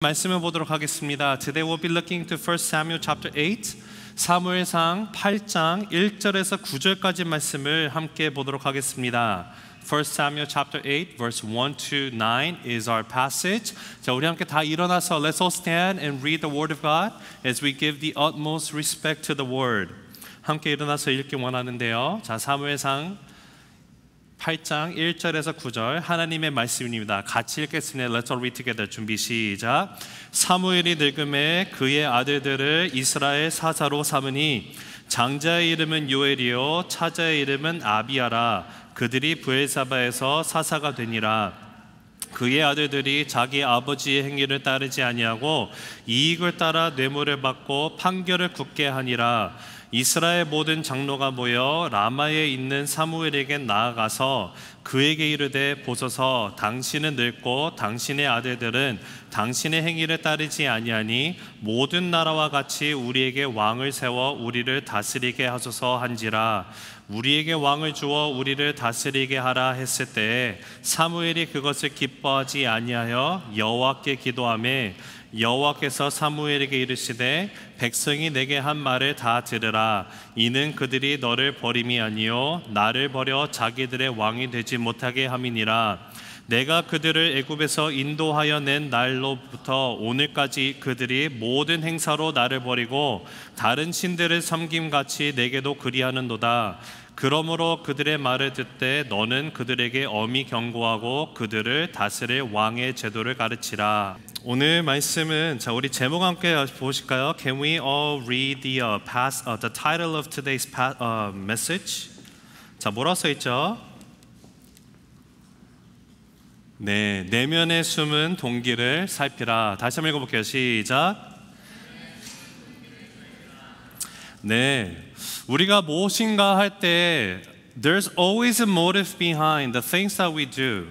말씀을 보도록 하겠습니다. Today we'll be looking to 1 Samuel chapter 8. 사무엘상 8장 1절에서 9절까지 말씀을 함께 보도록 하겠습니다. 1 Samuel chapter 8 verse 1 to 9 is our passage. 자, 우리 함께 다 일어나서 let's all stand and read the word of God as we give the utmost respect to the word. 함께 일어나서 읽기 원하는데요. 자, 사무엘상 8장 1절에서 9절 하나님의 말씀입니다. 같이 읽겠습니다. Let's all read together. 준비 시작. 사무엘이 늙음에 그의 아들들을 이스라엘 사사로 삼으니 장자의 이름은 요엘이요 차자의 이름은 아비야라. 그들이 브엘사바에서 사사가 되니라. 그의 아들들이 자기 아버지의 행위를 따르지 아니하고 이익을 따라 뇌물을 받고 판결을 굳게 하니라. 이스라엘 모든 장로가 모여 라마에 있는 사무엘에게 나아가서 그에게 이르되 보소서 당신은 늙고 당신의 아들들은 당신의 행위를 따르지 아니하니 모든 나라와 같이 우리에게 왕을 세워 우리를 다스리게 하소서 한지라. 우리에게 왕을 주어 우리를 다스리게 하라 했을 때에 사무엘이 그것을 기뻐하지 아니하여 여호와께 기도하매 여호와께서 사무엘에게 이르시되 백성이 내게 한 말을 다 들으라. 이는 그들이 너를 버림이 아니요 나를 버려 자기들의 왕이 되지 못하게 함이니라. 내가 그들을 애굽에서 인도하여 낸 날로부터 오늘까지 그들이 모든 행사로 나를 버리고 다른 신들을 섬김같이 내게도 그리하는도다. 그러므로 그들의 말을 듣되 너는 그들에게 엄히 경고하고 그들을 다스릴 왕의 제도를 가르치라. 오늘 말씀은 자 우리 제목 함께 보실까요? Can we all read the title of today's message? 자 뭐라 써 있죠? 네, 내면에 숨은 동기를 살피라. 다시 한번 읽어볼게요. 시작. 네, 우리가 무엇인가 할 때 There's always a motive behind the things that we do.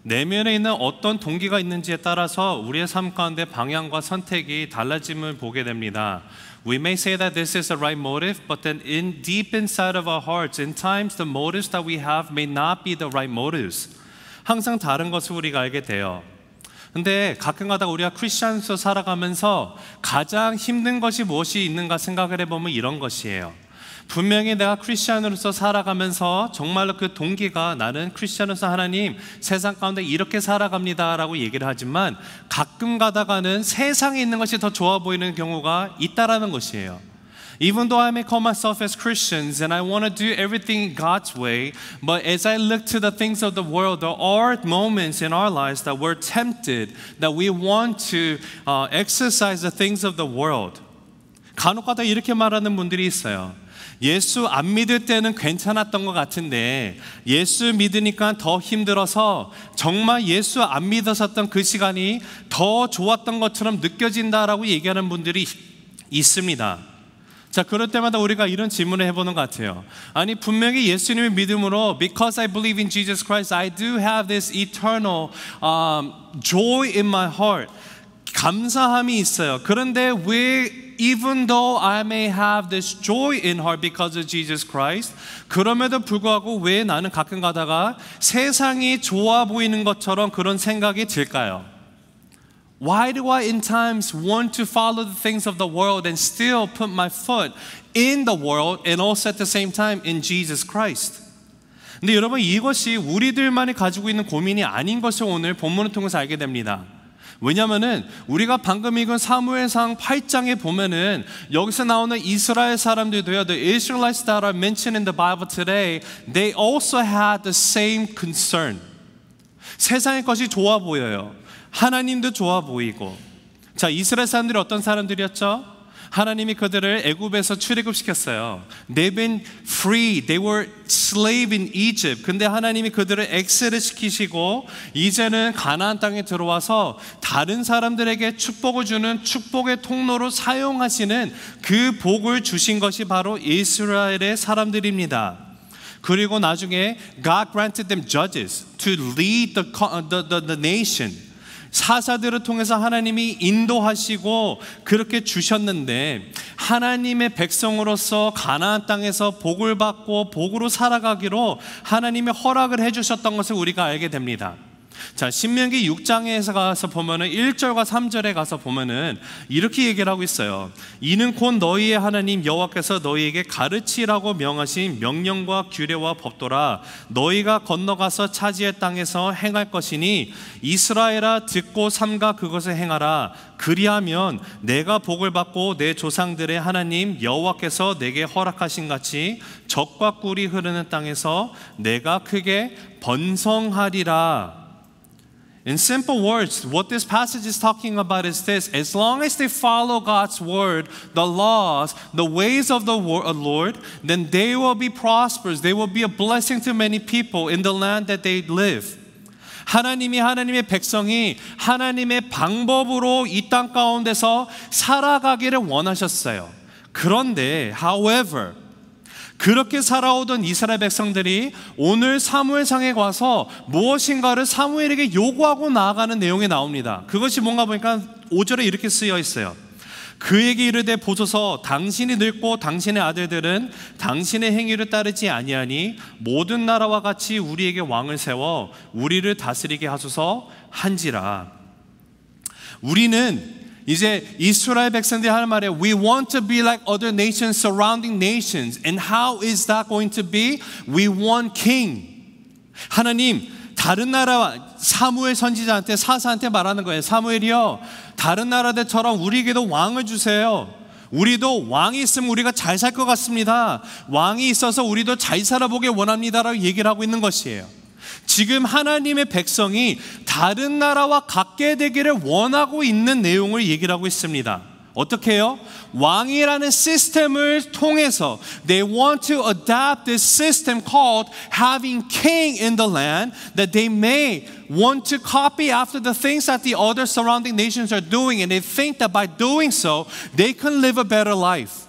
내면에 있는 어떤 동기가 있는지에 따라서 우리의 삶 가운데 방향과 선택이 달라짐을 보게 됩니다. We may say that this is the right motive, but then deep inside of our hearts, in times the motives that we have may not be the right motives. 항상 다른 것을 우리가 알게 돼요. 근데 가끔가다 우리가 크리스천으로 살아가면서 가장 힘든 것이 무엇이 있는가 생각을 해보면 이런 것이에요. 분명히 내가 크리스천으로서 살아가면서 정말로 그 동기가 나는 크리스천으로서 하나님 세상 가운데 이렇게 살아갑니다 라고 얘기를 하지만 가끔 가다가는 세상에 있는 것이 더 좋아 보이는 경우가 있다라는 것이에요. Even though I may call myself as Christians and I want to do everything God's way, but as I look to the things of the world, there are moments in our lives that we're tempted, that we want to exercise the things of the world. 간혹가다 이렇게 말하는 분들이 있어요. 예수 안 믿을 때는 괜찮았던 것 같은데 예수 믿으니까 더 힘들어서 정말 예수 안 믿었었던 그 시간이 더 좋았던 것처럼 느껴진다라고 얘기하는 분들이 있습니다. 자, 그럴 때마다 우리가 이런 질문을 해보는 것 같아요. 아니 분명히 예수님의 믿음으로 Because I believe in Jesus Christ, I do have this eternal joy in my heart. 감사함이 있어요. 그런데 왜 even though I may have this joy in heart because of Jesus Christ, 그럼에도 불구하고 왜 나는 가끔 가다가 세상이 좋아 보이는 것처럼 그런 생각이 들까요? Why do I in times want to follow the things of the world and still put my foot in the world and also at the same time in Jesus Christ? 근데 여러분 이것이 우리들만이 가지고 있는 고민이 아닌 것을 오늘 본문을 통해서 알게 됩니다. 왜냐하면은 우리가 방금 읽은 사무엘상 8장에 보면은 여기서 나오는 이스라엘 사람들도요, the Israelites that are mentioned in the Bible today, they also had the same concern. 세상의 것이 좋아 보여요. 하나님도 좋아 보이고. 자, 이스라엘 사람들이 어떤 사람들이었죠? 하나님이 그들을 애굽에서 출애굽시켰어요. They've been free. They were slave in Egypt. 근데 하나님이 그들을 엑스를 시키시고 이제는 가나안 땅에 들어와서 다른 사람들에게 축복을 주는 축복의 통로로 사용하시는 그 복을 주신 것이 바로 이스라엘의 사람들입니다. 그리고 나중에 God granted them judges to lead the nation. 사사들을 통해서 하나님이 인도하시고 그렇게 주셨는데 하나님의 백성으로서 가나안 땅에서 복을 받고 복으로 살아가기로 하나님이 허락을 해주셨던 것을 우리가 알게 됩니다. 자, 신명기 6장에 가서 보면은 1절과 3절에 가서 보면은 이렇게 얘기를 하고 있어요. 이는 곧 너희의 하나님 여호와께서 너희에게 가르치라고 명하신 명령과 규례와 법도라. 너희가 건너가서 차지할 땅에서 행할 것이니 이스라엘아 듣고 삼가 그것을 행하라. 그리하면 내가 복을 받고 내 조상들의 하나님 여호와께서 내게 허락하신 같이 젖과 꿀이 흐르는 땅에서 내가 크게 번성하리라. In simple words, what this passage is talking about is this: as long as they follow God's word, the laws, the ways of the Lord, then they will be prosperous. They will be a blessing to many people in the land that they live. 하나님의 백성이 하나님의 방법으로 이 땅 가운데서 살아가기를 원하셨어요. 그런데, however, 그렇게 살아오던 이스라엘 백성들이 오늘 사무엘상에 와서 무엇인가를 사무엘에게 요구하고 나아가는 내용이 나옵니다. 그것이 뭔가 보니까 5절에 이렇게 쓰여 있어요. 그에게 이르되 보소서 당신이 늙고 당신의 아들들은 당신의 행위를 따르지 아니하니 모든 나라와 같이 우리에게 왕을 세워 우리를 다스리게 하소서 한지라. 우리는 이제 이스라엘 백성들이 하는 말에 We want to be like other nations, surrounding nations. And how is that going to be? We want king. 하나님, 다른 나라 사무엘 선지자한테 사사한테 말하는 거예요. 사무엘이요, 다른 나라들처럼 우리에게도 왕을 주세요. 우리도 왕이 있으면 우리가 잘 살 것 같습니다. 왕이 있어서 우리도 잘 살아보길 원합니다라고 얘기를 하고 있는 것이에요. 지금 하나님의 백성이 다른 나라와 같게 되기를 원하고 있는 내용을 얘기를 하고 있습니다. 어떻게 해요? 왕이라는 시스템을 통해서 They want to adopt this system called having king in the land, that they may want to copy after the things that the other surrounding nations are doing, and they think that by doing so they can live a better life.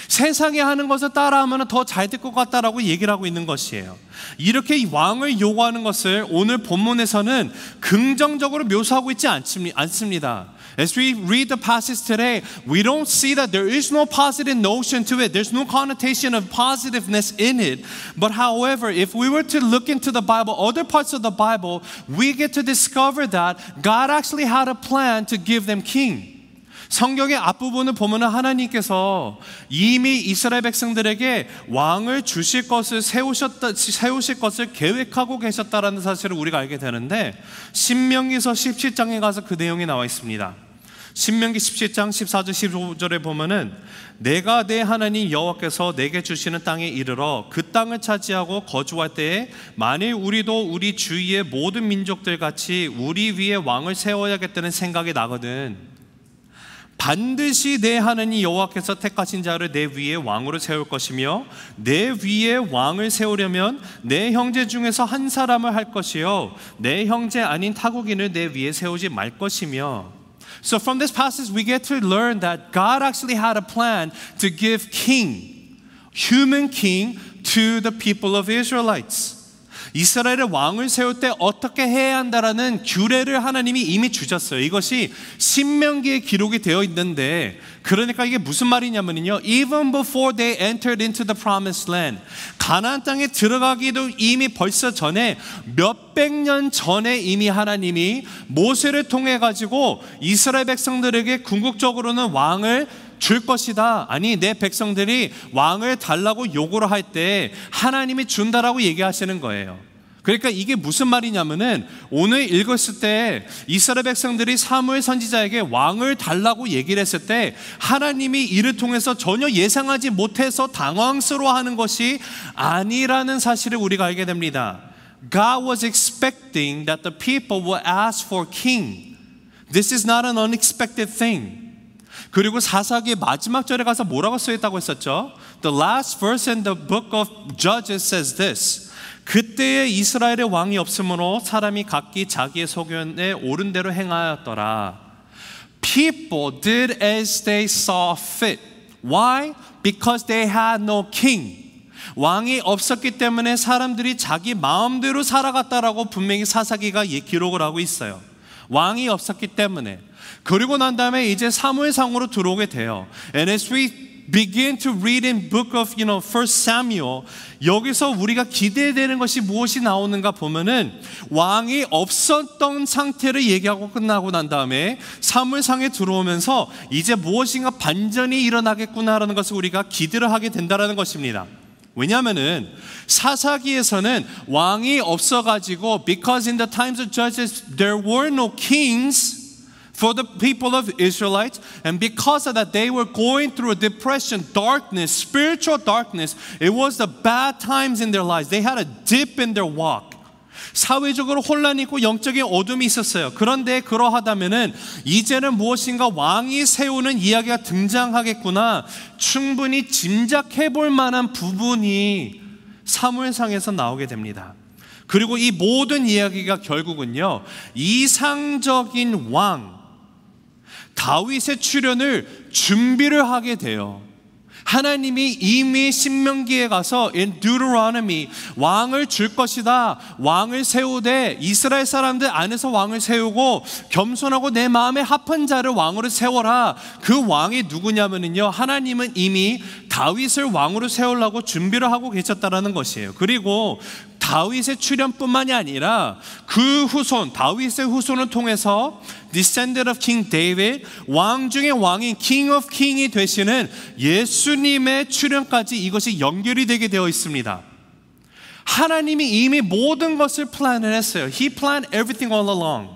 세상이 하는 것을 따라하면 더 잘 될 것 같다라고 얘기를 하고 있는 것이에요. 이렇게 왕을 요구하는 것을 오늘 본문에서는 긍정적으로 묘사하고 있지 않습니다. As we read the passage today, we don't see that there is no positive notion to it. There's no connotation of positiveness in it. But however, if we were to look into the Bible, other parts of the Bible, we get to discover that God actually had a plan to give them king. 성경의 앞부분을 보면 하나님께서 이미 이스라엘 백성들에게 왕을 주실 것을 세우실 것을 계획하고 계셨다라는 사실을 우리가 알게 되는데, 신명기서 17장에 가서 그 내용이 나와 있습니다. 신명기 17장 14절 15절에 보면은 내가 내 하나님 여호와께서 내게 주시는 땅에 이르러 그 땅을 차지하고 거주할 때에 만일 우리도 우리 주위의 모든 민족들 같이 우리 위에 왕을 세워야겠다는 생각이 나거든. 반드시 내 하나님 여호와께서 택하신 자를 내 위에 왕으로 세울 것이며 내 위에 왕을 세우려면 내 형제 중에서 한 사람을 할 것이요 내 형제 아닌 타국인을 내 위에 세우지 말 것이며. So from this passage we get to learn that God actually had a plan to give king, human king, to the people of Israelites. 이스라엘의 왕을 세울 때 어떻게 해야 한다라는 규례를 하나님이 이미 주셨어요. 이것이 신명기에 기록이 되어 있는데, 그러니까 이게 무슨 말이냐면요, Even before they entered into the promised land, 가나안 땅에 들어가기도 이미 벌써 전에 몇백 년 전에 이미 하나님이 모세를 통해 가지고 이스라엘 백성들에게 궁극적으로는 왕을 줄 것이다. 아니, 내 백성들이 왕을 달라고 요구를 할 때 하나님이 준다라고 얘기하시는 거예요. 그러니까 이게 무슨 말이냐면은 오늘 읽었을 때 이스라엘 백성들이 사무엘 선지자에게 왕을 달라고 얘기를 했을 때 하나님이 이를 통해서 전혀 예상하지 못해서 당황스러워하는 것이 아니라는 사실을 우리가 알게 됩니다. God was expecting that the people would ask for king. This is not an unexpected thing. 그리고 사사기의 마지막 절에 가서 뭐라고 써있다고 했었죠? The last verse in the book of Judges says this. 그때에 이스라엘의 왕이 없으므로 사람이 각기 자기의 소견에 옳은 대로 행하였더라. People did as they saw fit. Why? Because they had no king. 왕이 없었기 때문에 사람들이 자기 마음대로 살아갔다라고 분명히 사사기가 기록을 하고 있어요. 왕이 없었기 때문에. 그리고 난 다음에 이제 사무엘상으로 들어오게 돼요. And as we begin to read in book of, First Samuel, 여기서 우리가 기대되는 것이 무엇이 나오는가 보면은 왕이 없었던 상태를 얘기하고 끝나고 난 다음에 사무엘상에 들어오면서 이제 무엇인가 반전이 일어나겠구나라는 것을 우리가 기대를 하게 된다라는 것입니다. 왜냐하면은 사사기에서는 왕이 없어가지고 because in the times of judges there were no kings for the people of Israelites, and because of that they were going through a depression, darkness, spiritual darkness. It was the bad times in their lives. They had a dip in their walk. 사회적으로 혼란이 있고 영적인 어둠이 있었어요. 그런데 그러하다면은 이제는 무엇인가 왕이 세우는 이야기가 등장하겠구나, 충분히 짐작해 볼 만한 부분이 사무엘상에서 나오게 됩니다. 그리고 이 모든 이야기가 결국은요, 이상적인 왕 다윗의 출현을 준비를 하게 돼요. 하나님이 이미 신명기에 가서 in Deuteronomy 왕을 줄 것이다, 왕을 세우되 이스라엘 사람들 안에서 왕을 세우고 겸손하고 내 마음에 합한 자를 왕으로 세워라. 그 왕이 누구냐면요, 하나님은 이미 다윗을 왕으로 세우려고 준비를 하고 계셨다라는 것이에요. 그리고 다윗의 출현뿐만이 아니라 그 후손, 다윗의 후손을 통해서 descendant of King David, 왕 중의 왕인 King of King이 되시는 예수님의 출현까지 이것이 연결이 되게 되어 있습니다. 하나님이 이미 모든 것을 플랜을 했어요. He planned everything all along.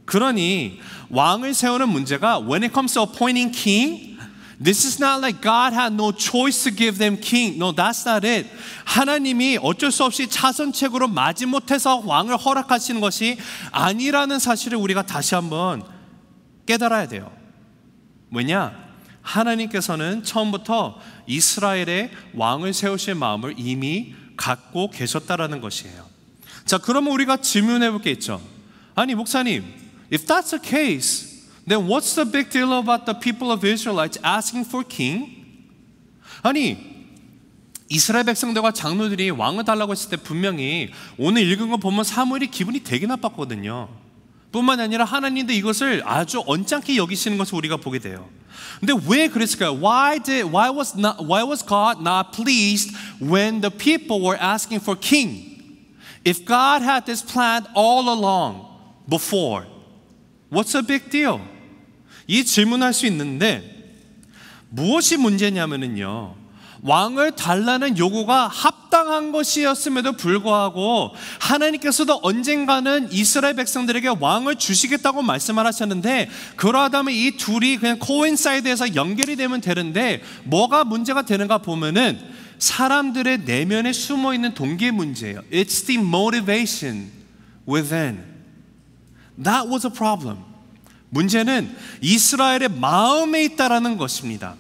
그러니 왕을 세우는 문제가 when it comes to appointing king, this is not like God had no choice to give them king. No, that's not it. 하나님이 어쩔 수 없이 차선책으로 마지못해서 왕을 허락하시는 것이 아니라는 사실을 우리가 다시 한번 깨달아야 돼요. 왜냐? 하나님께서는 처음부터 이스라엘의 왕을 세우실 마음을 이미 갖고 계셨다라는 것이에요. 자, 그러면 우리가 질문해 볼 게 있죠. 아니 목사님, if that's the case, then what's the big deal about the people of Israelites asking for king? 아니 이스라엘 백성들과 장로들이 왕을 달라고 했을 때 분명히 오늘 읽은 거 보면 사무엘이 기분이 되게 나빴거든요. 뿐만 아니라 하나님도 이것을 아주 언짢게 여기시는 것을 우리가 보게 돼요. 근데 왜 그랬을까요? Why was God not pleased when the people were asking for king? If God had this plan all along before, what's the big deal? 이 질문할 수 있는데 무엇이 문제냐면요, 왕을 달라는 요구가 합당한 것이었음에도 불구하고 하나님께서도 언젠가는 이스라엘 백성들에게 왕을 주시겠다고 말씀을 하셨는데, 그러하다면 이 둘이 그냥 코인사이드해서 연결이 되면 되는데 뭐가 문제가 되는가 보면은 사람들의 내면에 숨어있는 동기의 문제예요. It's the motivation within. That was a problem. 문제는 이스라엘의 마음에 있다라는 것입니다.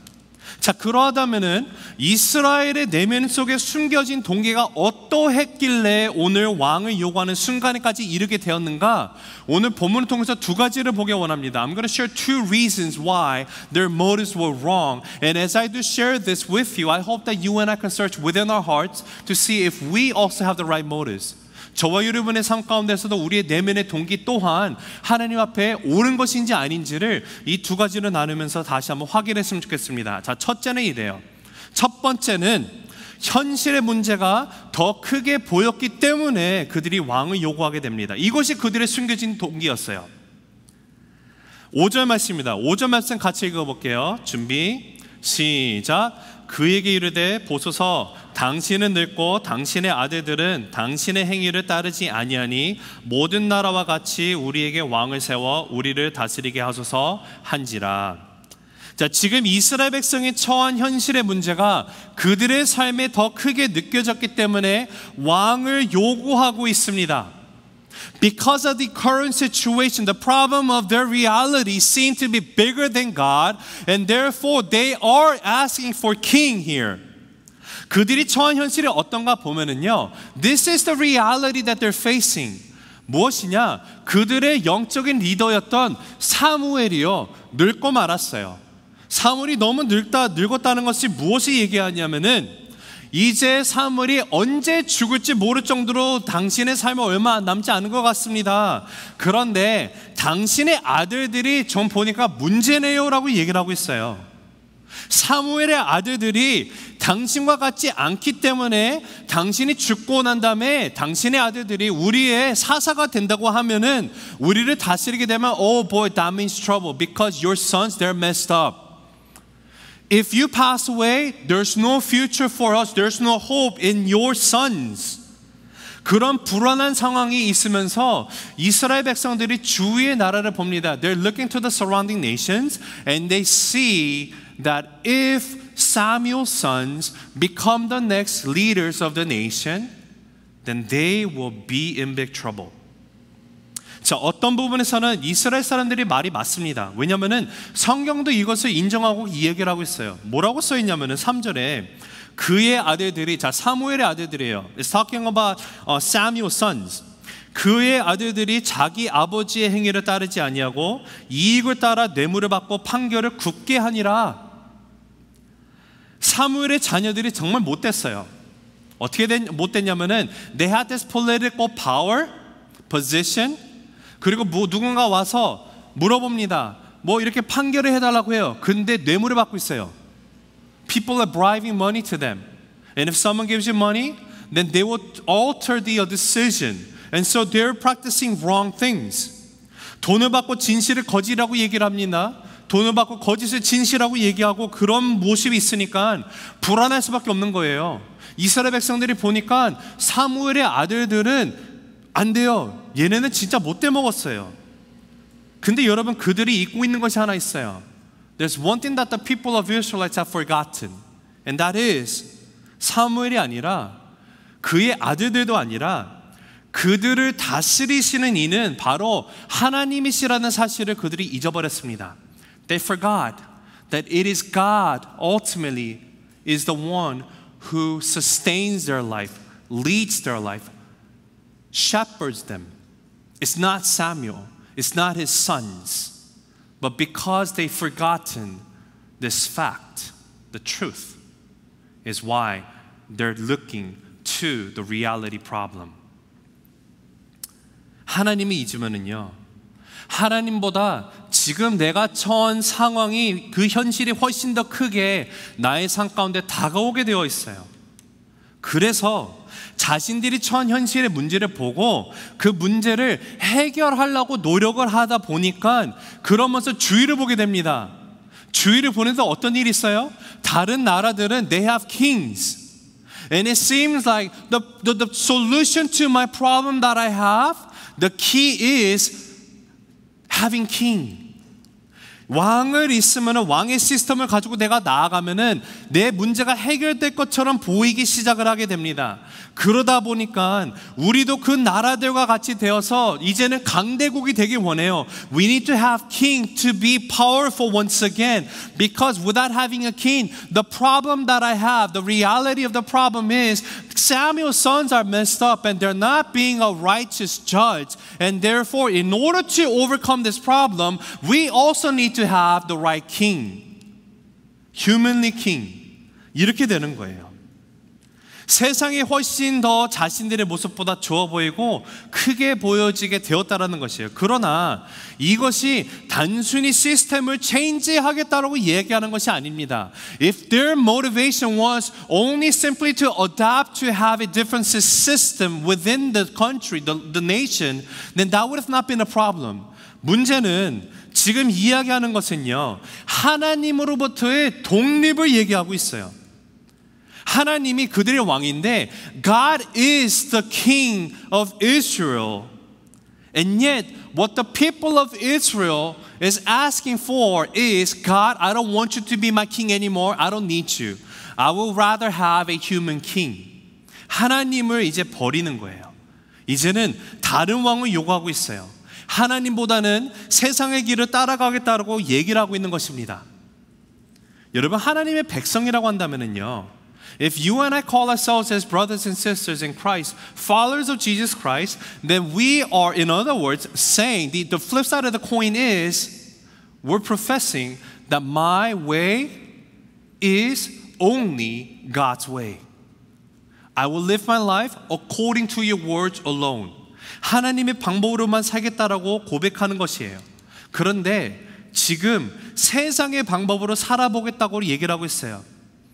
자, 그러하다면은 이스라엘의 내면 속에 숨겨진 동기가 어떠했길래 오늘 왕을 요구하는 순간에까지 이르게 되었는가? 오늘 본문을 통해서 두 가지를 보기 원합니다. I'm going to share two reasons why their motives were wrong. And as I do share this with you, I hope that you and I can search within our hearts to see if we also have the right motives. 저와 여러분의 삶 가운데서도 우리의 내면의 동기 또한 하나님 앞에 옳은 것인지 아닌지를 이 두 가지를 나누면서 다시 한번 확인했으면 좋겠습니다. 자, 첫째는 이래요. 첫 번째는 현실의 문제가 더 크게 보였기 때문에 그들이 왕을 요구하게 됩니다. 이것이 그들의 숨겨진 동기였어요. 5절 말씀입니다. 5절 말씀 같이 읽어볼게요. 준비 시작. 그에게 이르되 보소서, 당신은 늙고 당신의 아들들은 당신의 행위를 따르지 아니하니 모든 나라와 같이 우리에게 왕을 세워 우리를 다스리게 하소서 한지라. 자, 지금 이스라엘 백성이 처한 현실의 문제가 그들의 삶에 더 크게 느껴졌기 때문에 왕을 요구하고 있습니다. Because of the current situation, the problem of their reality seemed to be bigger than God, and therefore they are asking for king here. 그들이 처한 현실이 어떤가 보면은요, this is the reality that they're facing. 무엇이냐? 그들의 영적인 리더였던 사무엘이요, 늙고 말았어요. 사무엘이 너무 늙었다는 것이 무엇이 얘기하냐면은 이제 사무엘이 언제 죽을지 모를 정도로 당신의 삶에 얼마 남지 않은 것 같습니다. 그런데 당신의 아들들이 좀 보니까 문제네요 라고 얘기를 하고 있어요. 사무엘의 아들들이 당신과 같지 않기 때문에 당신이 죽고 난 다음에 당신의 아들들이 우리의 사사가 된다고 하면은 우리를 다스리게 되면 oh boy, that means trouble because your sons, they're messed up. If you pass away, there's no future for us. There's no hope in your sons. 그런 불안한 상황이 있으면서 이스라엘 백성들이 주위의 나라를 봅니다. They're looking to the surrounding nations and they see that if Samuel's sons become the next leaders of the nation, then they will be in big trouble. 자, 어떤 부분에서는 이스라엘 사람들이 말이 맞습니다. 왜냐하면 성경도 이것을 인정하고 이 얘기를 하고 있어요. 뭐라고 써있냐면 3절에 그의 아들들이, 자, 사무엘의 아들들이에요. It's talking about Samuel's sons. 그의 아들들이 자기 아버지의 행위를 따르지 아니하고 이익을 따라 뇌물을 받고 판결을 굽게 하니라. 사무엘의 자녀들이 정말 못됐어요. 어떻게 못됐냐면은 they had this political power, position. 그리고 누군가 와서 물어봅니다. 뭐 이렇게 판결을 해달라고 해요. 근데 뇌물을 받고 있어요. People are bribing money to them. And if someone gives you money, then they will alter the decision. And so they're practicing wrong things. 돈을 받고 진실을 거짓이라고 얘기를 합니다. 돈을 받고 거짓을 진실이라고 얘기하고 그런 모습이 있으니까 불안할 수밖에 없는 거예요. 이스라엘 백성들이 보니까 사무엘의 아들들은 안 돼요. 얘네는 진짜 못돼 먹었어요. 근데 여러분, 그들이 잊고 있는 것이 하나 있어요. There's one thing that the people of Israelites have forgotten. And that is 사무엘이 아니라 그의 아들들도 아니라 그들을 다스리시는 이는 바로 하나님이시라는 사실을 그들이 잊어버렸습니다. They forgot that it is God ultimately is the one who sustains their life, leads their life, shepherds them. It's not Samuel, it's not his sons. But because they've forgotten this fact, the truth, is why they're looking to the reality problem. 하나님이 잊으면은요, 하나님보다 지금 내가 처한 상황이 그 현실이 훨씬 더 크게 나의 삶 가운데 다가오게 되어 있어요. 그래서 자신들이 처한 현실의 문제를 보고 그 문제를 해결하려고 노력을 하다 보니까 그러면서 주위를 보게 됩니다. 주위를 보는데 어떤 일이 있어요? 다른 나라들은 they have kings. And it seems like the solution to my problem that I have, the key is having king. 왕을 있으면 왕의 시스템을 가지고 내가 나아가면은 내 문제가 해결될 것처럼 보이기 시작을 하게 됩니다. 그러다 보니까 우리도 그 나라들과 같이 되어서 이제는 강대국이 되길 원해요. We need to have king to be powerful once again. Because without having a king, the problem that I have, the reality of the problem is Samuel's sons are messed up and they're not being a righteous judge. And therefore, in order to overcome this problem, we also need to have the right king. Humanly king. 이렇게 되는 거예요. 세상이 훨씬 더 자신들의 모습보다 좋아 보이고 크게 보여지게 되었다라는 것이에요. 그러나 이것이 단순히 시스템을 체인지하겠다라고 얘기하는 것이 아닙니다. If their motivation was only simply to adapt to have a different system within the country, the nation, then that would have not been a problem. 문제는 지금 이야기하는 것은요, 하나님으로부터의 독립을 얘기하고 있어요. 하나님이 그들의 왕인데 God is the king of Israel. And yet what the people of Israel is asking for is God, I don't want you to be my king anymore. I don't need you. I would rather have a human king. 하나님을 이제 버리는 거예요. 이제는 다른 왕을 요구하고 있어요. 하나님보다는 세상의 길을 따라가겠다고 얘기를 하고 있는 것입니다. 여러분, 하나님의 백성이라고 한다면요, if you and I call ourselves as brothers and sisters in Christ, followers of Jesus Christ, then we are, in other words, saying, the flip side of the coin is, we're professing that my way is only God's way. I will live my life according to your words alone. 하나님의 방법으로만 살겠다라고 고백하는 것이에요. 그런데 지금 세상의 방법으로 살아보겠다고 얘기를 하고 있어요.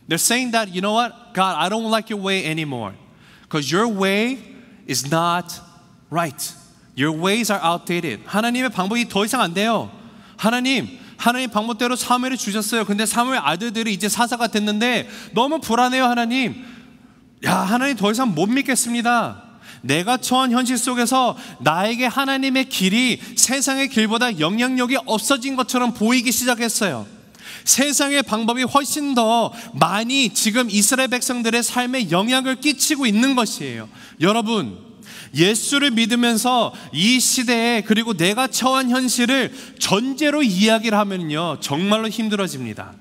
They're saying that, you know what? God, I don't like your way anymore. Because your way is not right. Your ways are outdated. 하나님의 방법이 더 이상 안 돼요. 하나님 방법대로 사무엘을 주셨어요. 근데 사무엘 아들들이 이제 사사가 됐는데 너무 불안해요, 하나님. 하나님 더 이상 못 믿겠습니다. 내가 처한 현실 속에서 나에게 하나님의 길이 세상의 길보다 영향력이 없어진 것처럼 보이기 시작했어요. 세상의 방법이 훨씬 더 많이 지금 이스라엘 백성들의 삶에 영향을 끼치고 있는 것이에요. 여러분, 예수를 믿으면서 이 시대에 그리고 내가 처한 현실을 전제로 이야기를 하면요, 정말로 힘들어집니다.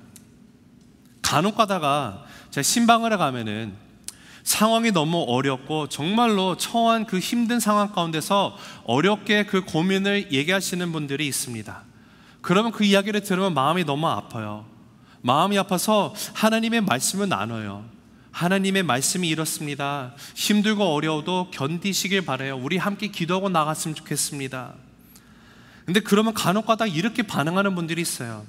간혹 가다가 제가 신방을 가면은 상황이 너무 어렵고 정말로 처한 그 힘든 상황 가운데서 어렵게 그 고민을 얘기하시는 분들이 있습니다. 그러면 그 이야기를 들으면 마음이 너무 아파요. 마음이 아파서 하나님의 말씀을 나눠요. 하나님의 말씀이 이렇습니다. 힘들고 어려워도 견디시길 바라요. 우리 함께 기도하고 나갔으면 좋겠습니다. 근데 그러면 간혹 가다 이렇게 반응하는 분들이 있어요.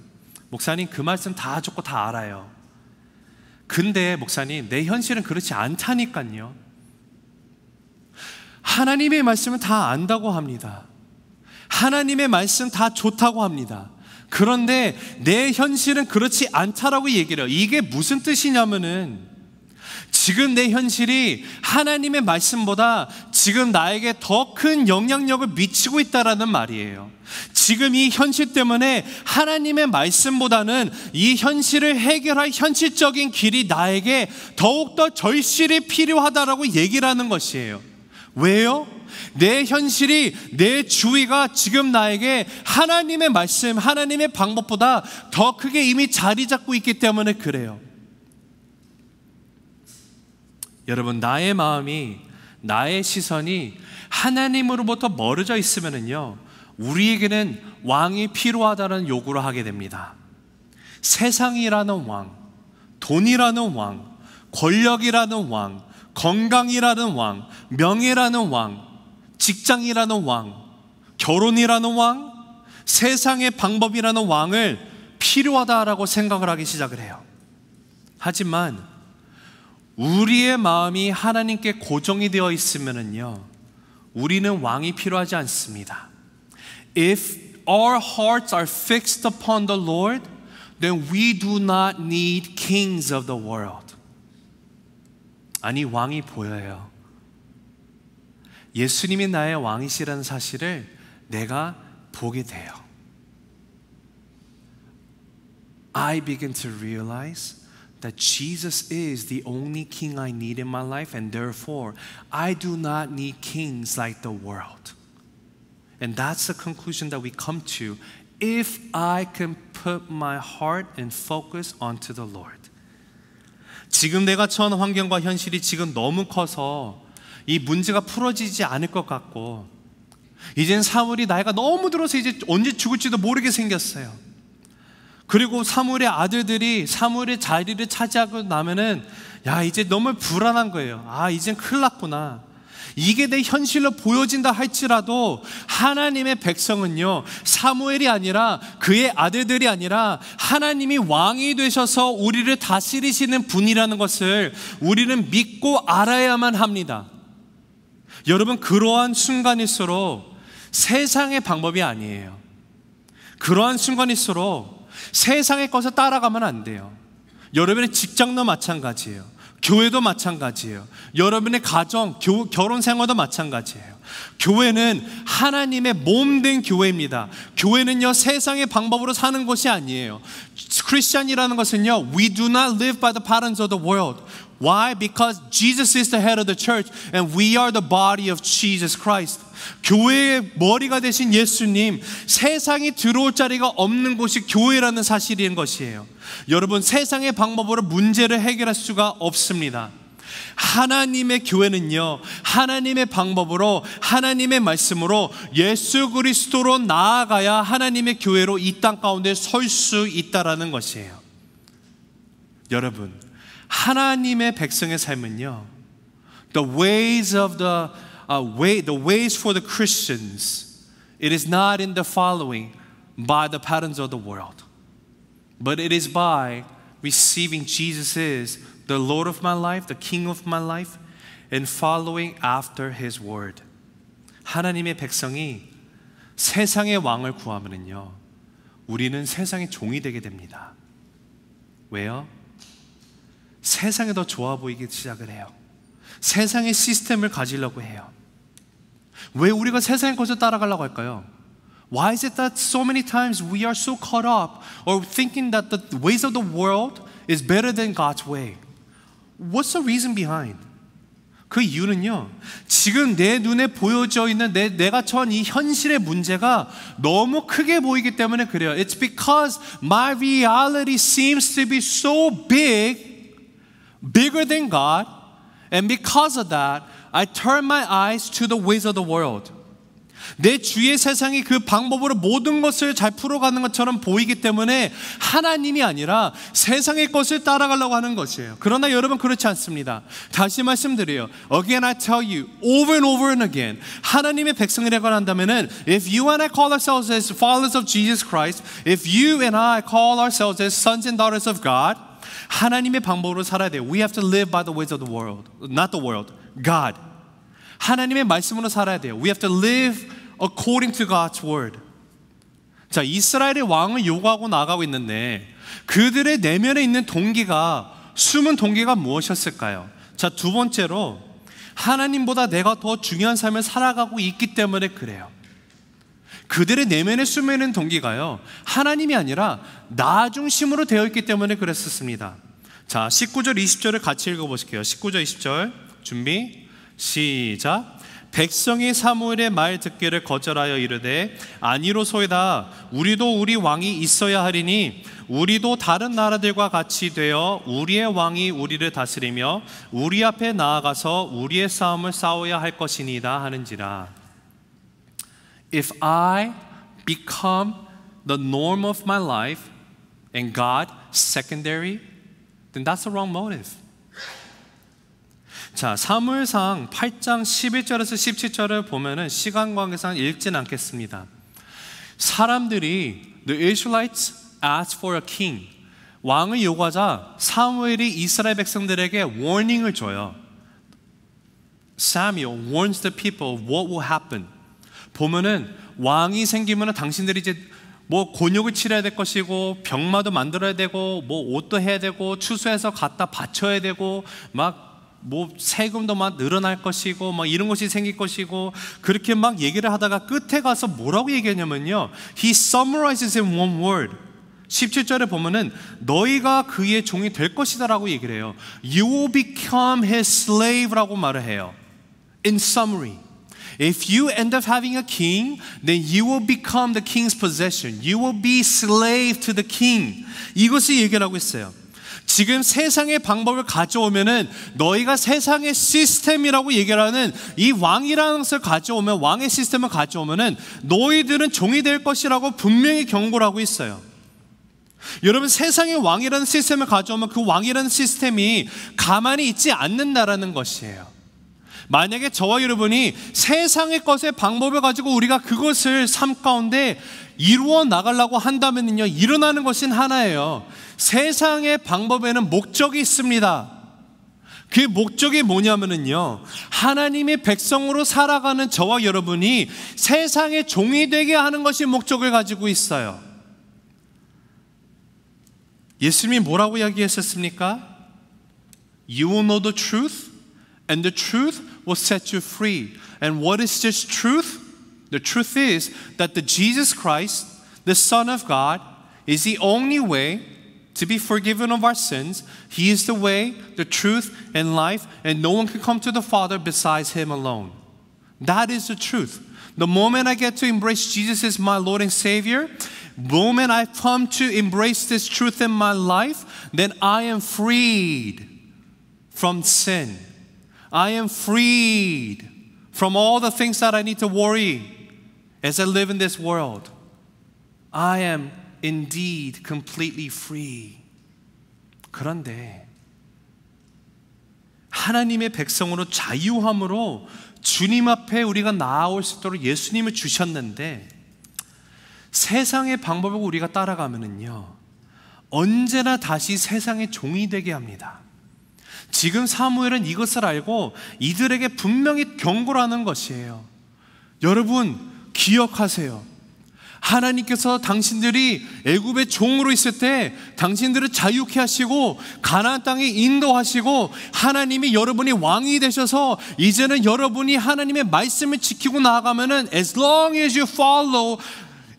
목사님, 그 말씀 다 좋고 다 알아요. 근데 목사님, 내 현실은 그렇지 않다니까요. 하나님의 말씀은 다 안다고 합니다. 하나님의 말씀 다 좋다고 합니다. 그런데 내 현실은 그렇지 않다라고 얘기를 해요. 이게 무슨 뜻이냐면은 지금 내 현실이 하나님의 말씀보다 지금 나에게 더 큰 영향력을 미치고 있다라는 말이에요. 지금 이 현실 때문에 하나님의 말씀보다는 이 현실을 해결할 현실적인 길이 나에게 더욱더 절실히 필요하다라고 얘기를 하는 것이에요. 왜요? 내 현실이, 내 주위가 지금 나에게 하나님의 말씀, 하나님의 방법보다 더 크게 이미 자리 잡고 있기 때문에 그래요. 여러분, 나의 마음이, 나의 시선이 하나님으로부터 멀어져 있으면요, 우리에게는 왕이 필요하다는 요구를 하게 됩니다. 세상이라는 왕, 돈이라는 왕, 권력이라는 왕, 건강이라는 왕, 명예라는 왕, 직장이라는 왕, 결혼이라는 왕, 세상의 방법이라는 왕을 필요하다라고 생각을 하기 시작을 해요. 하지만 우리의 마음이 하나님께 고정이 되어 있으면요, 우리는 왕이 필요하지 않습니다. If our hearts are fixed upon the Lord, then we do not need kings of the world. 아니, 왕이 보여요. 예수님이 나의 왕이시라는 사실을 내가 보게 돼요. I begin to realize that Jesus is the only king I need in my life, and therefore I do not need kings like the world. And that's the conclusion that we come to if I can put my heart and focus onto the Lord. 지금 내가 처한 환경과 현실이 지금 너무 커서 이 문제가 풀어지지 않을 것 같고, 이젠 사무엘이 나이가 너무 들어서 이제 언제 죽을지도 모르게 생겼어요. 그리고 사무엘의 아들들이 사무엘의 자리를 차지하고 나면은 이제 너무 불안한 거예요. 이젠 큰일 났구나. 이게 내 현실로 보여진다 할지라도 하나님의 백성은요, 사무엘이 아니라 그의 아들들이 아니라 하나님이 왕이 되셔서 우리를 다스리시는 분이라는 것을 우리는 믿고 알아야만 합니다. 여러분, 그러한 순간일수록 세상의 방법이 아니에요. 그러한 순간일수록 세상의 것을 따라가면 안 돼요. 여러분의 직장도 마찬가지예요. 교회도 마찬가지예요. 여러분의 가정, 결혼 생활도 마찬가지예요. 교회는 하나님의 몸된 교회입니다. 교회는요, 세상의 방법으로 사는 것이 아니에요. 크리스찬이라는 것은요, we do not live by the patterns of the world. Why? Because Jesus is the head of the church and we are the body of Jesus Christ. 교회의 머리가 되신 예수님, 세상이 들어올 자리가 없는 곳이 교회라는 사실인 것이에요. 여러분, 세상의 방법으로 문제를 해결할 수가 없습니다. 하나님의 교회는요, 하나님의 방법으로, 하나님의 말씀으로 예수 그리스도로 나아가야 하나님의 교회로 이 땅 가운데 설 수 있다라는 것이에요. 여러분, 하나님의 백성의 삶은요, the ways for the Christians, it is not in the following, by the patterns of the world. But it is by receiving Jesus as the Lord of my life, the King of my life, and following after His word. 하나님의 백성이 세상의 왕을 구하면요, 우리는 세상의 종이 되게 됩니다. 왜요? 세상에 더 좋아 보이기 시작을 해요. 세상의 시스템을 가지려고 해요. 왜 우리가 세상의 것을 따라가려고 할까요? Why is it that so many times we are so caught up or thinking that the ways of the world is better than God's way? What's the reason behind? 그 이유는요, 지금 내 눈에 보여져 있는 내가 처한 이 현실의 문제가 너무 크게 보이기 때문에 그래요. It's because my reality seems to be so big, bigger than God, and because of that, I turn my eyes to the ways of the world. 내 주위의 세상이 그 방법으로 모든 것을 잘 풀어가는 것처럼 보이기 때문에 하나님이 아니라 세상의 것을 따라가려고 하는 것이에요. 그러나 여러분 그렇지 않습니다. 다시 말씀드려요. Again I tell you, over and over and again, 하나님의 백성이라고 한다면은 if you and I call ourselves as followers of Jesus Christ, if you and I call ourselves as sons and daughters of God, 하나님의 방법으로 살아야 돼요. We have to live by the ways of the world, not the world, God. 하나님의 말씀으로 살아야 돼요. We have to live according to God's word. 자, 이스라엘의 왕을 요구하고 나가고 있는데 그들의 내면에 있는 동기가, 숨은 동기가 무엇이었을까요? 자, 두 번째로 하나님보다 내가 더 중요한 삶을 살아가고 있기 때문에 그래요. 그들의 내면에 숨어 있는 동기가요, 하나님이 아니라 나 중심으로 되어 있기 때문에 그랬었습니다. 자, 19절 20절을 같이 읽어보실게요. 19절 20절 준비 시작. 백성이 사무엘의 말 듣기를 거절하여 이르되 아니로소이다. 우리도 우리 왕이 있어야 하리니 우리도 다른 나라들과 같이 되어 우리의 왕이 우리를 다스리며 우리 앞에 나아가서 우리의 싸움을 싸워야 할 것이니이다 하는지라. If I become the norm of my life and God secondary, then that's the wrong motive. 자, 사무엘상 8장 11절에서 17절을 보면은 시간 관계상 읽진 않겠습니다. 사람들이 the Israelites asked for a king. 왕을 요구하자 사무엘이 이스라엘 백성들에게 warning을 줘요. Samuel warns the people what will happen. 보면은 왕이 생기면은 당신들이 이제 뭐 곤욕을 치러야 될 것이고 병마도 만들어야 되고 뭐 옷도 해야 되고 추수해서 갖다 바쳐야 되고 막 뭐 세금도 막 늘어날 것이고 막 이런 것이 생길 것이고 그렇게 막 얘기를 하다가 끝에 가서 뭐라고 얘기하냐면요, He summarizes in one word. 17절에 보면은 너희가 그의 종이 될 것이다 라고 얘기를 해요. You will become his slave라고 말을 해요. In summary, if you end up having a king, then you will become the king's possession. You will be slave to the king. 이것을 얘기를 하고 있어요. 지금 세상의 방법을 가져오면은 너희가 세상의 시스템이라고 얘기를 하는 이 왕이라는 것을 가져오면, 왕의 시스템을 가져오면은 너희들은 종이 될 것이라고 분명히 경고를 하고 있어요. 여러분, 세상의 왕이라는 시스템을 가져오면 그 왕이라는 시스템이 가만히 있지 않는다라는 것이에요. 만약에 저와 여러분이 세상의 것의 방법을 가지고 우리가 그것을 삶 가운데 이루어 나가려고 한다면요, 일어나는 것은 하나예요. 세상의 방법에는 목적이 있습니다. 그 목적이 뭐냐면요, 하나님의 백성으로 살아가는 저와 여러분이 세상의 종이 되게 하는 것이 목적을 가지고 있어요. 예수님이 뭐라고 이야기했었습니까? You will know the truth, and the truth will set you free. And what is this truth? The truth is that the Jesus Christ, the Son of God, is the only way to be forgiven of our sins. He is the way, the truth, and life, and no one can come to the Father besides Him alone. That is the truth. The moment I get to embrace Jesus as my Lord and Savior, the moment I come to embrace this truth in my life, then I am freed from sin. I am freed from all the things that I need to worry as I live in this world. I am indeed completely free. 그런데 하나님의 백성으로 자유함으로 주님 앞에 우리가 나아올 수 있도록 예수님을 주셨는데 세상의 방법을 우리가 따라가면은요, 언제나 다시 세상의 종이 되게 합니다. 지금 사무엘은 이것을 알고 이들에게 분명히 경고를 하는 것이에요. 여러분, 기억하세요. 하나님께서 당신들이 애굽의 종으로 있을 때 당신들을 자유케 하시고 가나안 땅에 인도하시고 하나님이 여러분이 왕이 되셔서 이제는 여러분이 하나님의 말씀을 지키고 나아가면은 as long as you follow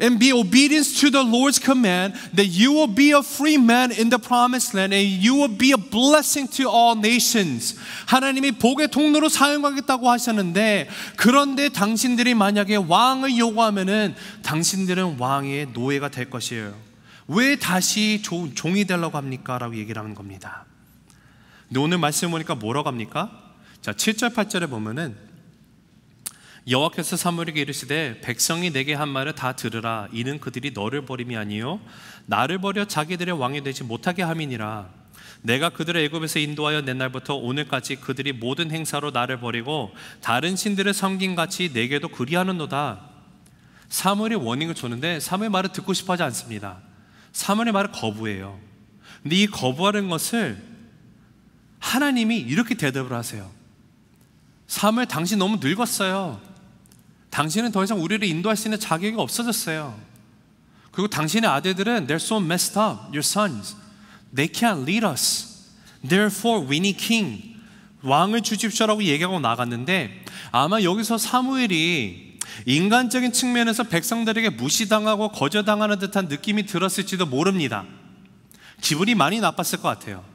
and be obedient to the Lord's command, that you will be a free man in the promised land and you will be a blessing to all nations. 하나님이 복의 통로로 사용하겠다고 하셨는데, 그런데 당신들이 만약에 왕을 요구하면은 당신들은 왕의 노예가 될 것이에요. 왜 다시 종이 되려고 합니까? 라고 얘기를 하는 겁니다. 근데 오늘 말씀 보니까 뭐라고 합니까? 자, 7절 8절에 보면은 여호와께서 사무엘에게 이르시되 백성이 내게 한 말을 다 들으라. 이는 그들이 너를 버림이 아니요 나를 버려 자기들의 왕이 되지 못하게 함이니라. 내가 그들을 애굽에서 인도하여 낸 날부터 오늘까지 그들이 모든 행사로 나를 버리고 다른 신들을 섬긴 같이 내게도 그리하는도다. 사무엘이 워닝을 줬는데 사무엘 말을 듣고 싶어 하지 않습니다. 사무엘의 말을 거부해요. 근데 이 거부하는 것을 하나님이 이렇게 대답을 하세요. 사무엘, 당신 너무 늙었어요. 당신은 더 이상 우리를 인도할 수 있는 자격이 없어졌어요. 그리고 당신의 아들들은 they're so messed up, your sons. They can't lead us. Therefore we need king. 왕을 주십시오라고 얘기하고 나갔는데, 아마 여기서 사무엘이 인간적인 측면에서 백성들에게 무시당하고 거절당하는 듯한 느낌이 들었을지도 모릅니다. 기분이 많이 나빴을 것 같아요.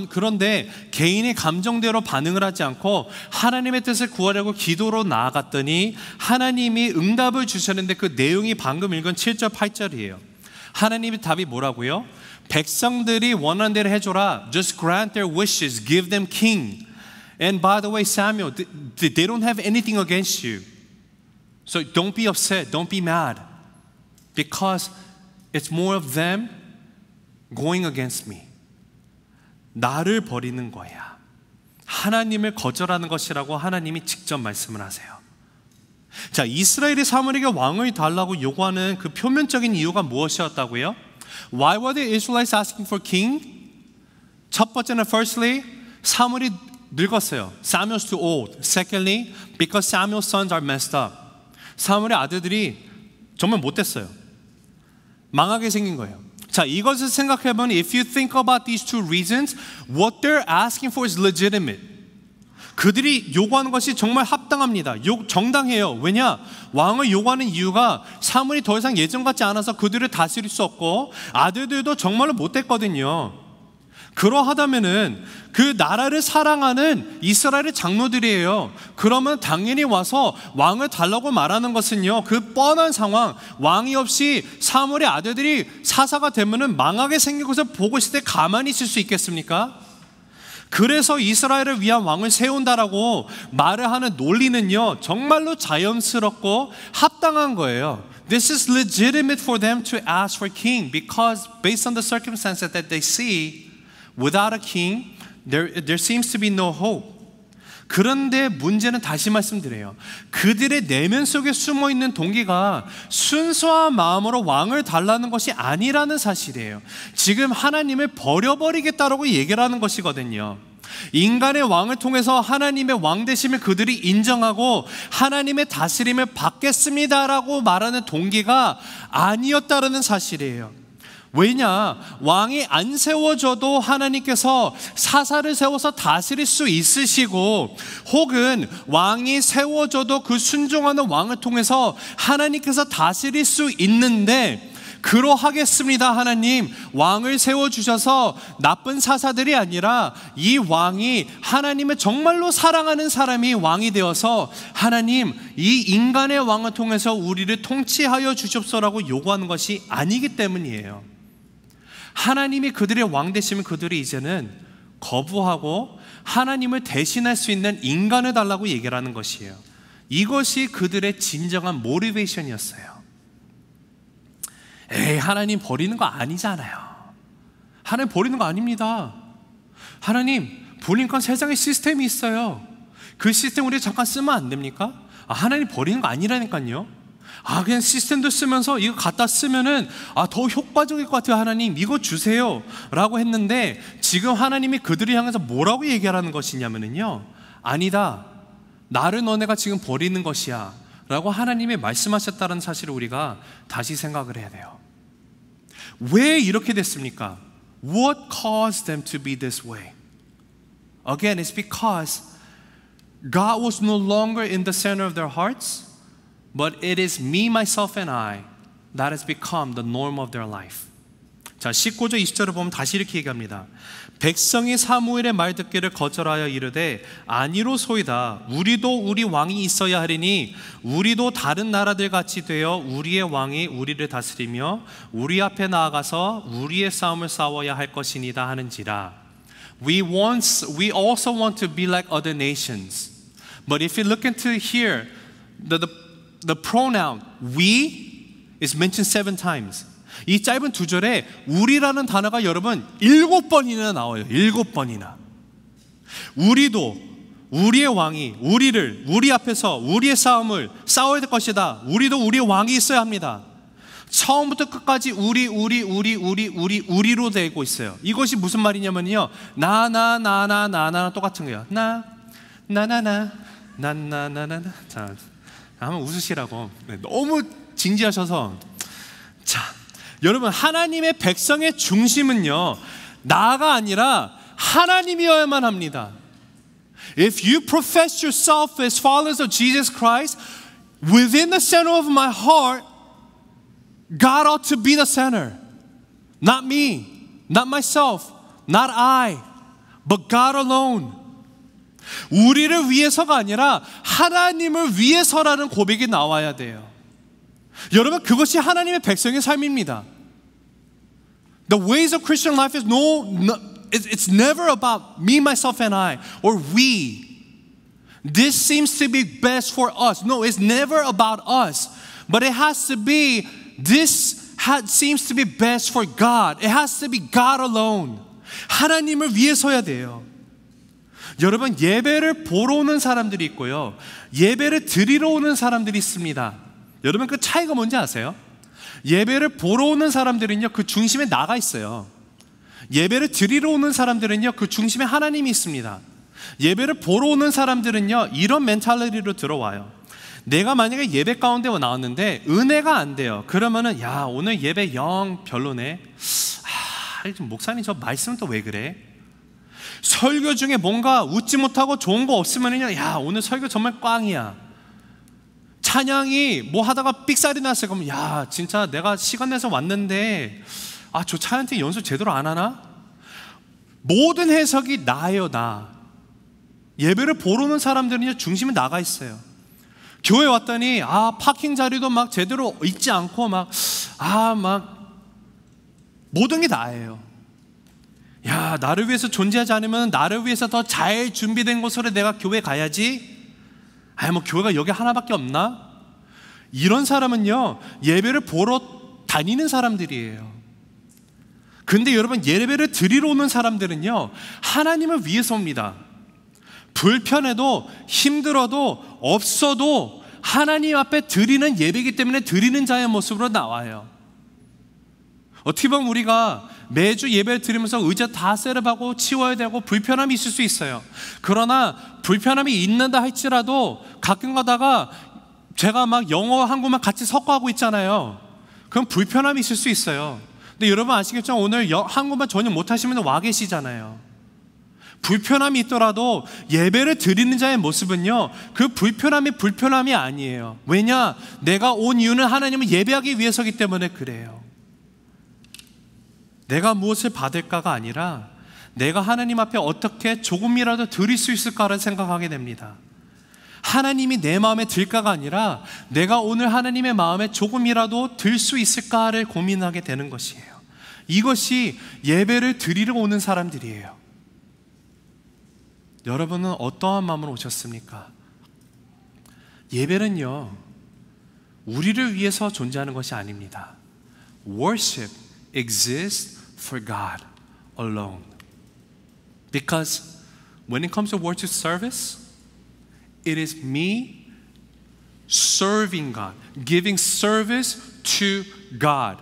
그런데 개인의 감정대로 반응을 하지 않고 하나님의 뜻을 구하려고 기도로 나아갔더니 하나님이 응답을 주셨는데, 그 내용이 방금 읽은 7절 8절이에요. 하나님의 답이 뭐라고요? 백성들이 원하는 대로 해줘라. Just grant their wishes, give them king. And by the way, Samuel, they don't have anything against you. So don't be upset, don't be mad, because it's more of them going against me. 나를 버리는 거야. 하나님을 거절하는 것이라고 하나님이 직접 말씀을 하세요. 자, 이스라엘이 사무엘에게 왕을 달라고 요구하는 그 표면적인 이유가 무엇이었다고요? Why were the Israelites asking for king? 첫 번째는 firstly, 사무엘이 늙었어요. Samuel's too old. Secondly, because Samuel's sons are messed up. 사무엘의 아들들이 정말 못됐어요. 망하게 생긴 거예요. 자, 이것을 생각해보면 if you think about these two reasons, what they're asking for is legitimate. 그들이 요구하는 것이 정말 합당합니다. 정당해요. 왜냐? 왕을 요구하는 이유가 사무엘이 더 이상 예전 같지 않아서 그들을 다스릴 수 없고 아들들도 정말로 못됐거든요. 그러하다면은 그 나라를 사랑하는 이스라엘의 장로들이에요. 그러면 당연히 와서 왕을 달라고 말하는 것은요, 그 뻔한 상황, 왕이 없이 사무엘의 아들들이 사사가 되면은 망하게 생긴 것을 보고 있을 때 가만히 있을 수 있겠습니까? 그래서 이스라엘을 위한 왕을 세운다라고 말을 하는 논리는요, 정말로 자연스럽고 합당한 거예요. This is legitimate for them to ask for king because based on the circumstances that they see, without a king, there seems to be no hope. 그런데 문제는 다시 말씀드려요. 그들의 내면 속에 숨어 있는 동기가 순수한 마음으로 왕을 달라는 것이 아니라는 사실이에요. 지금 하나님을 버려버리겠다라고 얘기를 하는 것이거든요. 인간의 왕을 통해서 하나님의 왕 되심을 그들이 인정하고 하나님의 다스림을 받겠습니다라고 말하는 동기가 아니었다라는 사실이에요. 왜냐? 왕이 안 세워져도 하나님께서 사사를 세워서 다스릴 수 있으시고, 혹은 왕이 세워져도 그 순종하는 왕을 통해서 하나님께서 다스릴 수 있는데, 그러하겠습니다. 하나님, 왕을 세워주셔서 나쁜 사사들이 아니라 이 왕이 하나님을 정말로 사랑하는 사람이 왕이 되어서 하나님, 이 인간의 왕을 통해서 우리를 통치하여 주십소라고 요구하는 것이 아니기 때문이에요. 하나님이 그들의 왕 되시면 그들이 이제는 거부하고 하나님을 대신할 수 있는 인간을 달라고 얘기를 하는 것이에요. 이것이 그들의 진정한 모티베이션이었어요. 에이, 하나님 버리는 거 아니잖아요. 하나님 버리는 거 아닙니다. 하나님, 보니까 세상에 시스템이 있어요. 그 시스템 우리 잠깐 쓰면 안 됩니까? 하나님 버리는 거 아니라니까요. 그냥 시스템도 쓰면서 이거 갖다 쓰면은 더 효과적일 것 같아요. 하나님 이거 주세요 라고 했는데, 지금 하나님이 그들을 향해서 뭐라고 얘기하라는 것이냐면요, 아니다, 나를 너네가 지금 버리는 것이야 라고 하나님이 말씀하셨다는 사실을 우리가 다시 생각을 해야 돼요. 왜 이렇게 됐습니까? What caused them to be this way? Again, it's because God was no longer in the center of their hearts, but it is me, myself, and I that has become the norm of their life. 자, 19절 20절을 보면 다시 이렇게 얘기합니다. 백성이 사무엘의 말 듣기를 거절하여 이르되 아니로소이다, 우리도 우리 왕이 있어야 하리니 우리도 다른 나라들 같이 되어 우리의 왕이 우리를 다스리며 우리 앞에 나아가서 우리의 싸움을 싸워야 할 것이니다 하는지라. We also want to be like other nations. But if you look into here, the pronoun we is mentioned 7 times. 이 짧은 2절에 우리라는 단어가 여러분 7번이나 나와요. 7번이나. 우리도, 우리의 왕이 우리 앞에서 우리의 싸움을 싸워야 될 것이다. 우리도 우리의 왕이 있어야 합니다. 처음부터 끝까지 우리로 되고 있어요. 이것이 무슨 말이냐면요, 나 똑같은 거예요. 나나나. 자, 한번 웃으시라고. 너무 진지하셔서. 자, 여러분, 하나님의 백성의 중심은요, 나가 아니라 하나님이어야만 합니다. If you profess yourself as followers of Jesus Christ, within the center of my heart, God ought to be the center. Not me, not myself, not I, but God alone. 우리를 위해서가 아니라 하나님을 위해서라는 고백이 나와야 돼요. 여러분, 그것이 하나님의 백성의 삶입니다. The ways of Christian life is it's never about me, myself, and I, or we. This seems to be best for us. No, it's never about us. But it has to be, seems to be best for God. It has to be God alone. 하나님을 위해서야 돼요. 여러분, 예배를 보러 오는 사람들이 있고요, 예배를 드리러 오는 사람들이 있습니다. 여러분, 그 차이가 뭔지 아세요? 예배를 보러 오는 사람들은요, 그 중심에 나가 있어요. 예배를 드리러 오는 사람들은요, 그 중심에 하나님이 있습니다. 예배를 보러 오는 사람들은요, 이런 멘탈리티로 들어와요. 내가 만약에 예배 가운데 나왔는데 은혜가 안 돼요. 그러면은, 야, 오늘 예배 영 별로네. 목사님 저 말씀은 또 왜 그래? 설교 중에 뭔가 웃지 못하고 좋은 거 없으면요, 야, 오늘 설교 정말 꽝이야. 찬양이 뭐 하다가 삑살이 났어요. 그럼 야, 진짜 내가 시간 내서 왔는데 저 찬양팀 연습 제대로 안 하나? 모든 해석이 나예요, 나. 예배를 보러 오는 사람들은 중심에 나가 있어요. 교회 왔더니 파킹 자리도 막 제대로 있지 않고 막 모든 게 나예요. 야, 나를 위해서 존재하지 않으면 나를 위해서 더 잘 준비된 곳으로 내가 교회 가야지. 뭐 교회가 여기 하나밖에 없나? 이런 사람은요, 예배를 보러 다니는 사람들이에요. 근데 여러분, 예배를 드리러 오는 사람들은요, 하나님을 위해서 옵니다. 불편해도 힘들어도 없어도 하나님 앞에 드리는 예배이기 때문에 드리는 자의 모습으로 나와요. 어떻게 보면 우리가 매주 예배를 드리면서 의자 다 셋업하고 치워야 되고 불편함이 있을 수 있어요. 그러나 불편함이 있는다 할지라도 가끔 가다가 제가 막 영어 한국말 같이 섞어하고 있잖아요. 그럼 불편함이 있을 수 있어요. 근데 여러분 아시겠죠? 오늘 한국말 전혀 못하시면 와 계시잖아요. 불편함이 있더라도 예배를 드리는 자의 모습은요, 그 불편함이 아니에요. 왜냐? 내가 온 이유는 하나님을 예배하기 위해서이기 때문에 그래요. 내가 무엇을 받을까가 아니라 내가 하나님 앞에 어떻게 조금이라도 드릴 수 있을까를 생각하게 됩니다. 하나님이 내 마음에 들까가 아니라 내가 오늘 하나님의 마음에 조금이라도 들 수 있을까를 고민하게 되는 것이에요. 이것이 예배를 드리러 오는 사람들이에요. 여러분은 어떠한 마음으로 오셨습니까? 예배는요, 우리를 위해서 존재하는 것이 아닙니다. Worship exists for God alone. Because when it comes to worship service, it is me serving God, giving service to God.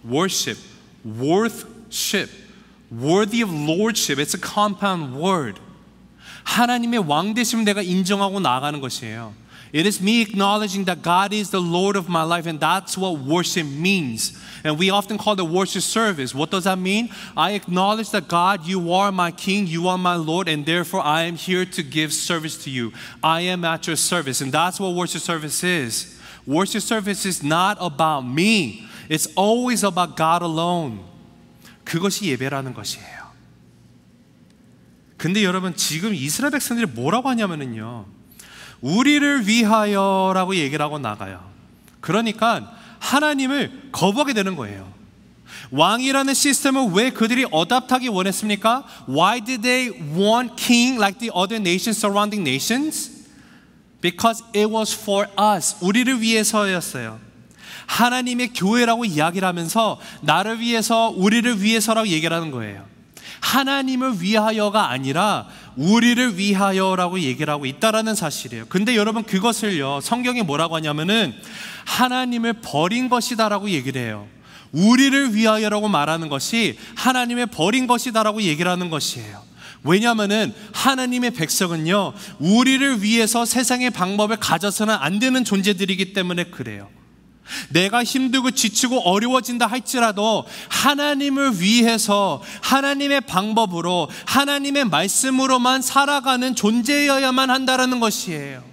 Worship, worthship, worthy of lordship. It's a compound word. 하나님의 왕 되심을 내가 인정하고 나아가는 것이에요. It is me acknowledging that God is the Lord of my life, and that's what worship means. And we often call it worship service. What does that mean? I acknowledge that God, you are my King, you are my Lord, and therefore I am here to give service to you. I am at your service, and that's what worship service is. Worship service is not about me. It's always about God alone. 그것이 예배라는 것이에요. 근데 여러분, 지금 이스라엘 백성들이 뭐라고 하냐면요, 우리를 위하여라고 얘기를 하고 나가요. 그러니까 하나님을 거부하게 되는 거예요. 왕이라는 시스템을 왜 그들이 어답하기 원했습니까? Why did they want king like the other nations, surrounding nations? Because it was for us. 우리를 위해서였어요. 하나님의 교회라고 이야기를 하면서 나를 위해서, 우리를 위해서라고 얘기를 하는 거예요. 하나님을 위하여가 아니라 우리를 위하여라고 얘기를 하고 있다라는 사실이에요. 근데 여러분, 그것을요, 성경이 뭐라고 하냐면은 하나님을 버린 것이다라고 얘기를 해요. 우리를 위하여라고 말하는 것이 하나님을 버린 것이다라고 얘기를 하는 것이에요. 왜냐하면은 하나님의 백성은요, 우리를 위해서 세상의 방법을 가져서는 안 되는 존재들이기 때문에 그래요. 내가 힘들고 지치고 어려워진다 할지라도 하나님을 위해서 하나님의 방법으로 하나님의 말씀으로만 살아가는 존재여야만 한다라는 것이에요.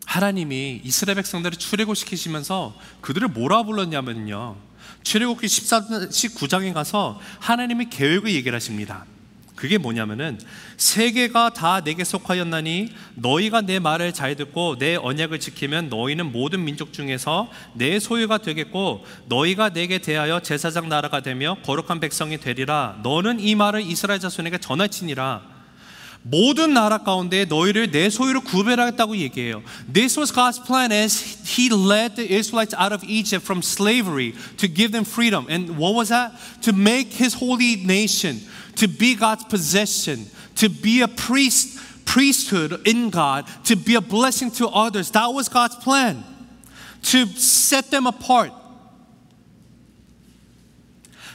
하나님이 이스라엘 백성들을 출애굽시키시면서 그들을 뭐라 불렀냐면요, 출애굽기 19장에 가서 하나님의 계획을 얘기를 하십니다. 그게 뭐냐면은 세계가 다 내게 속하였나니 너희가 내 말을 잘 듣고 내 언약을 지키면 너희는 모든 민족 중에서 내 소유가 되겠고 너희가 내게 대하여 제사장 나라가 되며 거룩한 백성이 되리라. 너는 이 말을 이스라엘 자손에게 전할지니라. 모든 나라 가운데 너희를 내 소유로 구별하겠다고 얘기해요. This was God's plan as He led the Israelites out of Egypt from slavery to give them freedom. And what was that? To make His holy nation, to be God's possession, to be a priesthood in God, to be a blessing to others. That was God's plan, to set them apart.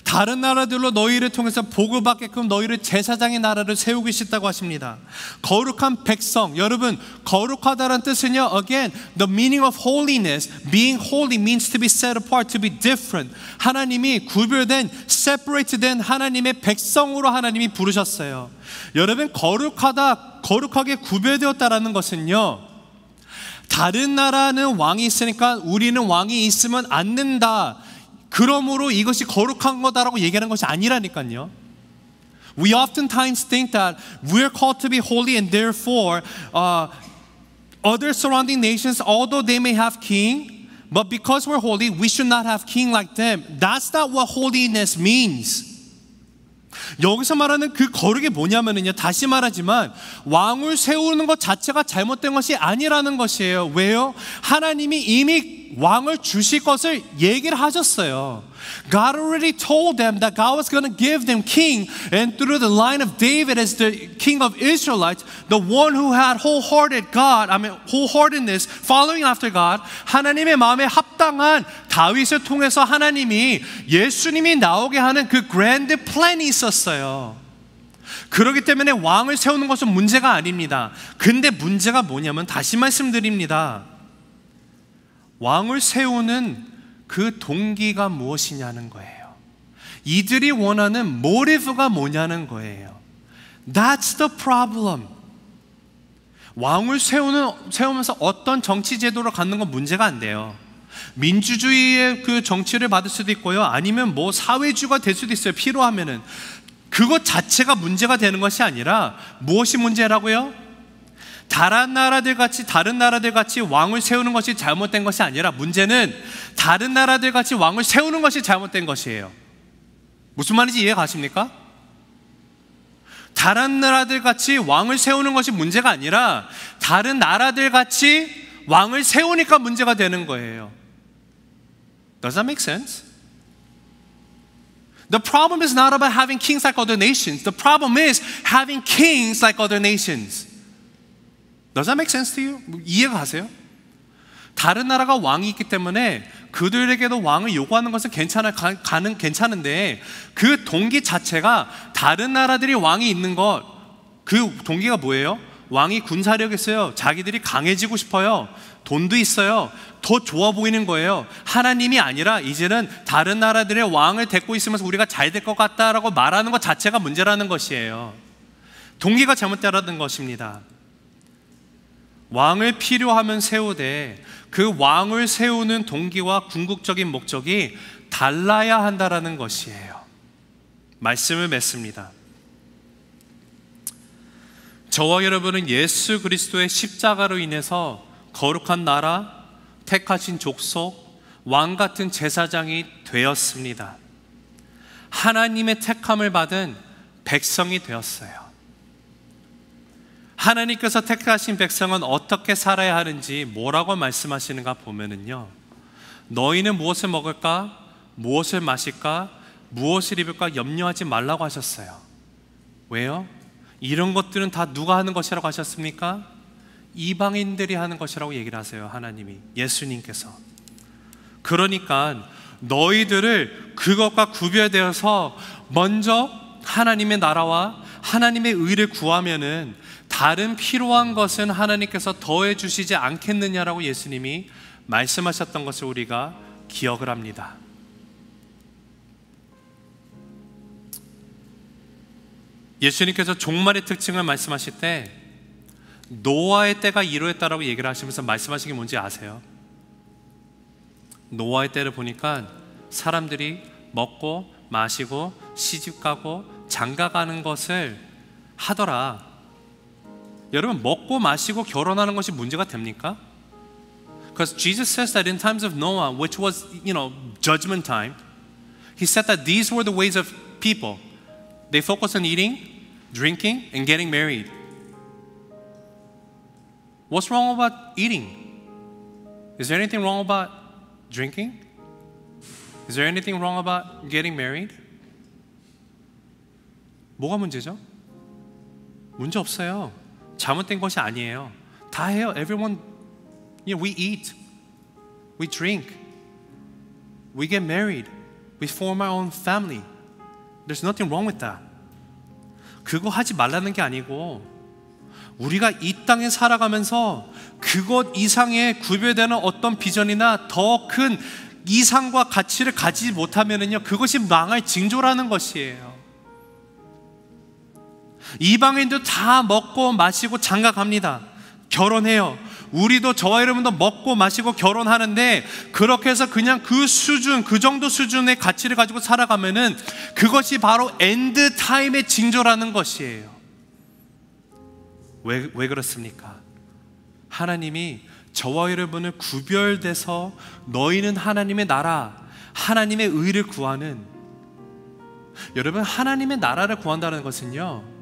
다른 나라들로 너희를 통해서 복을 받게끔 너희를 제사장의 나라를 세우고 싶다고 하십니다. 거룩한 백성, 여러분, 거룩하다는 뜻은요, again, the meaning of holiness, being holy means to be set apart, to be different. 하나님이 구별된, separated 하나님의 백성으로 하나님이 부르셨어요. 여러분, 거룩하게 구별되었다라는 것은요, 다른 나라는 왕이 있으니까 우리는 왕이 있으면 안 된다, 그러므로 이것이 거룩한 거다라고 얘기하는 것이 아니라니까요. We oftentimes think that we're called to be holy and therefore other surrounding nations, although they may have king, but because we're holy, we should not have king like them. That's not what holiness means. 여기서 말하는 그 거룩이 뭐냐면요, 다시 말하지만 왕을 세우는 것 자체가 잘못된 것이 아니라는 것이에요. 왜요? 하나님이 이미 왕을 주실 것을 얘기를 하셨어요. God already told them that God was going to give them king, and through the line of David as the king of Israelites, the one who had wholeheartedness, following after God, 하나님의 마음에 합당한 다윗을 통해서 하나님이 예수님이 나오게 하는 그 grand plan이 있었어요. 그렇기 때문에 왕을 세우는 것은 문제가 아닙니다. 근데 문제가 뭐냐면, 다시 말씀드립니다. 왕을 세우는 그 동기가 무엇이냐는 거예요. 이들이 원하는 모티브가 뭐냐는 거예요. That's the problem. 왕을 세우면서 어떤 정치 제도를 갖는 건 문제가 안 돼요. 민주주의의 그 정치를 받을 수도 있고요, 아니면 뭐 사회주의가 될 수도 있어요, 필요하면은. 그것 자체가 문제가 되는 것이 아니라 무엇이 문제라고요? 다른 나라들 같이 왕을 세우는 것이 잘못된 것이 아니라, 문제는 다른 나라들 같이 왕을 세우는 것이 잘못된 것이에요. 무슨 말인지 이해 가십니까? 다른 나라들 같이 왕을 세우는 것이 문제가 아니라 다른 나라들 같이 왕을 세우니까 문제가 되는 거예요. Does that make sense? The problem is not about having kings like other nations. The problem is having kings like other nations. Does that make sense to you? 이해가 가세요? 다른 나라가 왕이 있기 때문에 그들에게도 왕을 요구하는 것은 괜찮은데 그 동기 자체가 다른 나라들이 왕이 있는 것, 그 동기가 뭐예요? 왕이 군사력이 있어요. 자기들이 강해지고 싶어요. 돈도 있어요. 더 좋아 보이는 거예요. 하나님이 아니라 이제는 다른 나라들의 왕을 데리고 있으면서 우리가 잘 될 것 같다라고 말하는 것 자체가 문제라는 것이에요. 동기가 잘못되라는 것입니다. 왕을 필요하면 세우되 그 왕을 세우는 동기와 궁극적인 목적이 달라야 한다라는 것이에요. 말씀을 맺습니다. 저와 여러분은 예수 그리스도의 십자가로 인해서 거룩한 나라, 택하신 족속, 왕 같은 제사장이 되었습니다. 하나님의 택함을 받은 백성이 되었어요. 하나님께서 택하신 백성은 어떻게 살아야 하는지 뭐라고 말씀하시는가 보면은요, 너희는 무엇을 먹을까, 무엇을 마실까, 무엇을 입을까 염려하지 말라고 하셨어요. 왜요? 이런 것들은 다 누가 하는 것이라고 하셨습니까? 이방인들이 하는 것이라고 얘기를 하세요. 하나님이, 예수님께서. 그러니까 너희들을 그것과 구별되어서 먼저 하나님의 나라와 하나님의 의를 구하면은 다른 필요한 것은 하나님께서 더해 주시지 않겠느냐라고 예수님이 말씀하셨던 것을 우리가 기억을 합니다. 예수님께서 종말의 특징을 말씀하실 때 노아의 때가 이루어졌다라고 얘기를 하시면서 말씀하신 게 뭔지 아세요? 노아의 때를 보니까 사람들이 먹고 마시고 시집가고 장가가는 것을 하더라. 여러분, 먹고 마시고 결혼하는 것이 문제가 됩니까? Because Jesus says that in times of Noah, which was, judgment time, He said that these were the ways of people. They focused on eating, drinking, and getting married. What's wrong about eating? Is there anything wrong about drinking? Is there anything wrong about getting married? 뭐가 문제죠? 문제 없어요. 잘못된 것이 아니에요. 다 해요. Everyone, we eat, we drink, we get married, we form our own family. There's nothing wrong with that. 그거 하지 말라는 게 아니고 우리가 이 땅에 살아가면서 그것 이상의 구별되는 어떤 비전이나 더 큰 이상과 가치를 가지지 못하면은요, 그것이 망할 징조라는 것이에요. 이방인도 다 먹고 마시고 장가갑니다. 결혼해요. 우리도, 저와 여러분도 먹고 마시고 결혼하는데 그렇게 해서 그냥 그 수준, 그 정도 수준의 가치를 가지고 살아가면은 그것이 바로 엔드 타임의 징조라는 것이에요. 왜 그렇습니까? 하나님이 저와 여러분을 구별돼서 너희는 하나님의 나라, 하나님의 의를 구하는, 여러분, 하나님의 나라를 구한다는 것은요,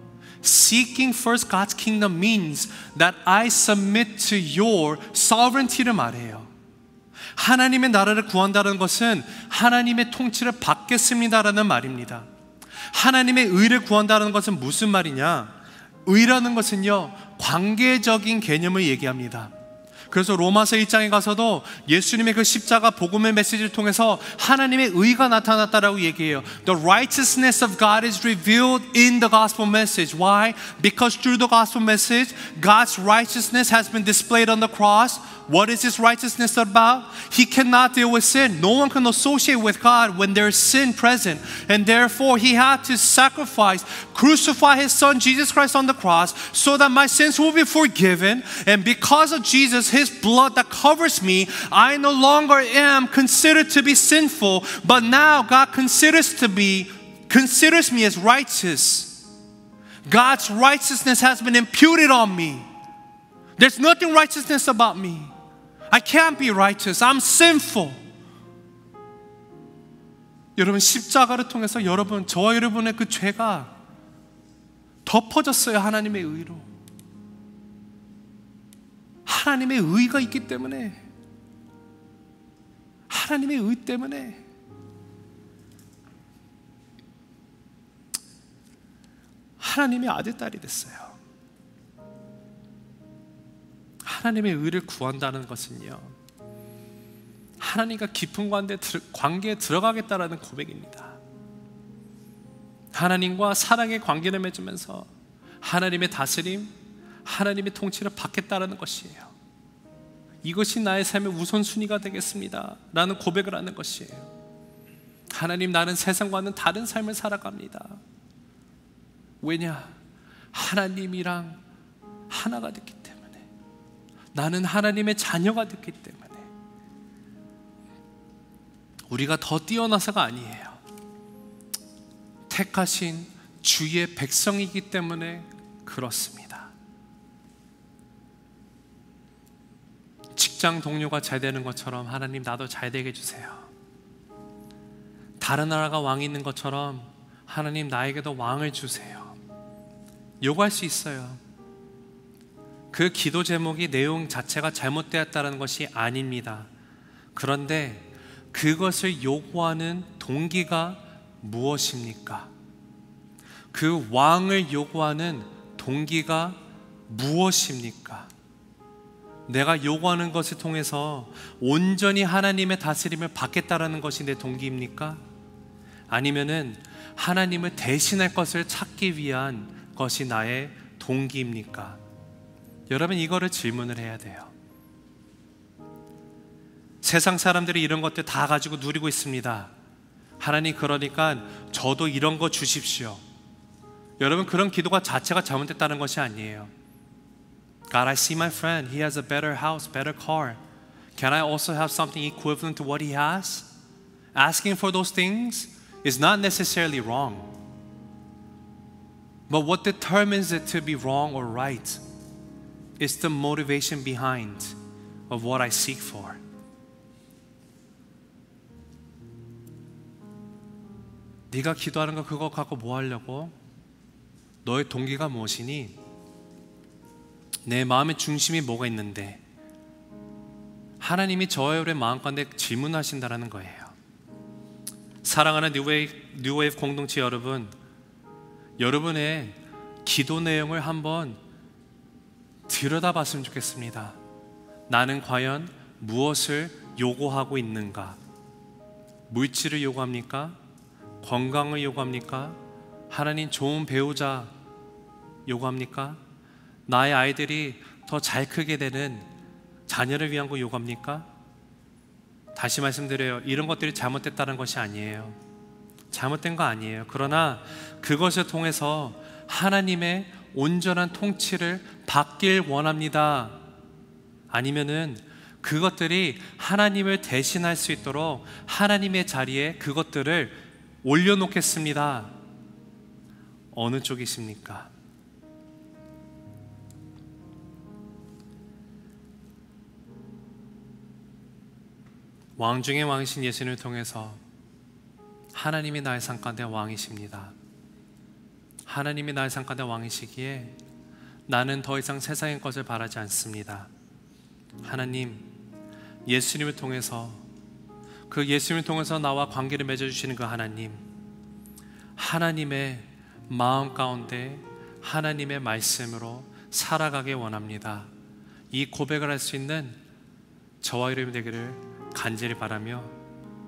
Seeking first God's kingdom means that I submit to your sovereignty를 말해요. 하나님의 나라를 구한다는 것은 하나님의 통치를 받겠습니다라는 말입니다. 하나님의 의를 구한다는 것은 무슨 말이냐? 의라는 것은요, 관계적인 개념을 얘기합니다. 그래서 로마서 1장에 가서도 예수님의 그 십자가 복음의 메시지를 통해서 하나님의 의가 나타났다라고 얘기해요. The righteousness of God is revealed in the gospel message. Why? Because through the gospel message, God's righteousness has been displayed on the cross. What is His righteousness about? He cannot deal with sin. No one can associate with God when there is sin present. And therefore, He had to sacrifice, crucify His Son, Jesus Christ, on the cross so that my sins will be forgiven. And because of Jesus, His blood that covers me, I no longer am considered to be sinful, but now God considers me as righteous. God's righteousness has been imputed on me. There's nothing righteousness about me. I can't be righteous. I'm sinful. 여러분, 십자가를 통해서 저와 여러분의 그 죄가 덮어졌어요. 하나님의 의로. 하나님의 의가 있기 때문에, 하나님의 의 때문에 하나님의 아들, 딸이 됐어요. 하나님의 의를 구한다는 것은요, 하나님과 깊은 관계에 들어가겠다라는 고백입니다. 하나님과 사랑의 관계를 맺으면서 하나님의 다스림, 하나님의 통치를 받겠다라는 것이에요. 이것이 나의 삶의 우선순위가 되겠습니다 라는 고백을 하는 것이에요. 하나님, 나는 세상과는 다른 삶을 살아갑니다. 왜냐? 하나님이랑 하나가 됐기 때문에, 나는 하나님의 자녀가 됐기 때문에. 우리가 더 뛰어나서가 아니에요. 택하신 주의 백성이기 때문에 그렇습니다. 직장 동료가 잘 되는 것처럼 하나님, 나도 잘 되게 해주세요. 다른 나라가 왕이 있는 것처럼 하나님, 나에게도 왕을 주세요. 요구할 수 있어요. 그 기도 제목이 내용 자체가 잘못되었다는 것이 아닙니다. 그런데 그것을 요구하는 동기가 무엇입니까? 그 왕을 요구하는 동기가 무엇입니까? 내가 요구하는 것을 통해서 온전히 하나님의 다스림을 받겠다라는 것이 내 동기입니까? 아니면은 하나님을 대신할 것을 찾기 위한 것이 나의 동기입니까? 여러분, 이거를 질문을 해야 돼요. 세상 사람들이 이런 것들 다 가지고 누리고 있습니다. 하나님, 그러니까 저도 이런 거 주십시오. 여러분, 그런 기도가 자체가 잘못됐다는 것이 아니에요. God, I see my friend. He has a better house, better car. Can I also have something equivalent to what he has? Asking for those things is not necessarily wrong. But what determines it to be wrong or right is the motivation behind of what I seek for. 네가 기도하는 거 그거 갖고 뭐 하려고? 너의 동기가 무엇이니? 내 마음의 중심이 뭐가 있는데? 하나님이 저의 마음 가운데 질문하신다라는 거예요. 사랑하는 뉴웨이브 공동체 여러분, 여러분의 기도 내용을 한번 들여다봤으면 좋겠습니다. 나는 과연 무엇을 요구하고 있는가? 물질을 요구합니까? 건강을 요구합니까? 하나님, 좋은 배우자 요구합니까? 나의 아이들이 더 잘 크게 되는 자녀를 위한 거 요구합니까? 다시 말씀드려요. 이런 것들이 잘못됐다는 것이 아니에요. 잘못된 거 아니에요. 그러나 그것을 통해서 하나님의 온전한 통치를 받길 원합니다. 아니면은 그것들이 하나님을 대신할 수 있도록 하나님의 자리에 그것들을 올려놓겠습니다. 어느 쪽이십니까? 왕 중의 왕이신 예수님을 통해서 하나님이 나의 삶 가운데 왕이십니다. 하나님이 나의 삶 가운데 왕이시기에 나는 더 이상 세상의 것을 바라지 않습니다. 하나님, 예수님을 통해서, 그 예수님을 통해서 나와 관계를 맺어주시는 그 하나님, 하나님의 마음 가운데 하나님의 말씀으로 살아가길 원합니다. 이 고백을 할 수 있는 저와 여러분이 되기를 간절히 바라며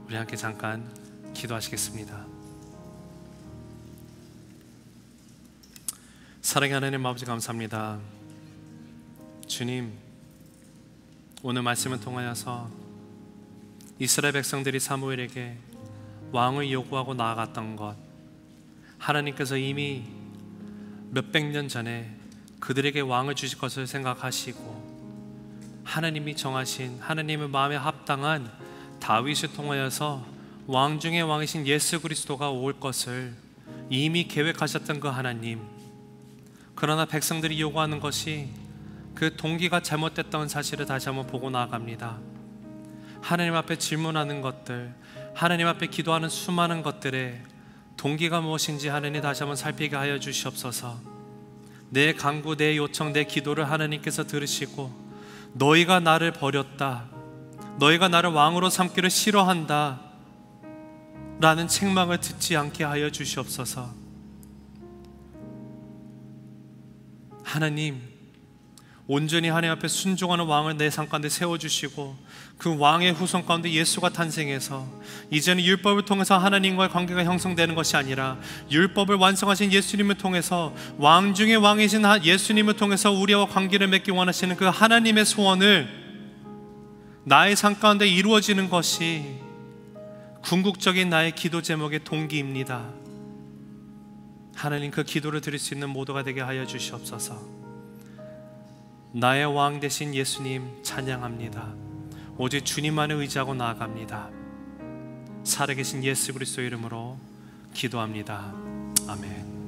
우리 함께 잠깐 기도하시겠습니다. 사랑의 하나님 아버지, 감사합니다. 주님, 오늘 말씀을 통하여서 이스라엘 백성들이 사무엘에게 왕을 요구하고 나아갔던 것, 하나님께서 이미 몇백 년 전에 그들에게 왕을 주실 것을 생각하시고 하나님이 정하신, 하나님의 마음에 합당한 다윗을 통하여서 왕 중의 왕이신 예수 그리스도가 올 것을 이미 계획하셨던 그 하나님, 그러나 백성들이 요구하는 것이 그 동기가 잘못됐던 사실을 다시 한번 보고 나아갑니다. 하나님 앞에 질문하는 것들, 하나님 앞에 기도하는 수많은 것들의 동기가 무엇인지 하나님 다시 한번 살피게 하여 주시옵소서. 내 간구, 내 요청, 내 기도를 하나님께서 들으시고 너희가 나를 버렸다, 너희가 나를 왕으로 삼기를 싫어한다 라는 책망을 듣지 않게 하여 주시옵소서. 하나님, 온전히 하나님 앞에 순종하는 왕을 내 삶 가운데 세워주시고 그 왕의 후손 가운데 예수가 탄생해서 이제는 율법을 통해서 하나님과의 관계가 형성되는 것이 아니라 율법을 완성하신 예수님을 통해서 왕 중에 왕이신 예수님을 통해서 우리와 관계를 맺기 원하시는 그 하나님의 소원을 나의 삶 가운데 이루어지는 것이 궁극적인 나의 기도 제목의 동기입니다. 하나님, 그 기도를 드릴 수 있는 모두가 되게 하여 주시옵소서. 나의 왕 되신 예수님 찬양합니다. 오직 주님만을 의지하고 나아갑니다. 살아계신 예수 그리스도 이름으로 기도합니다. 아멘.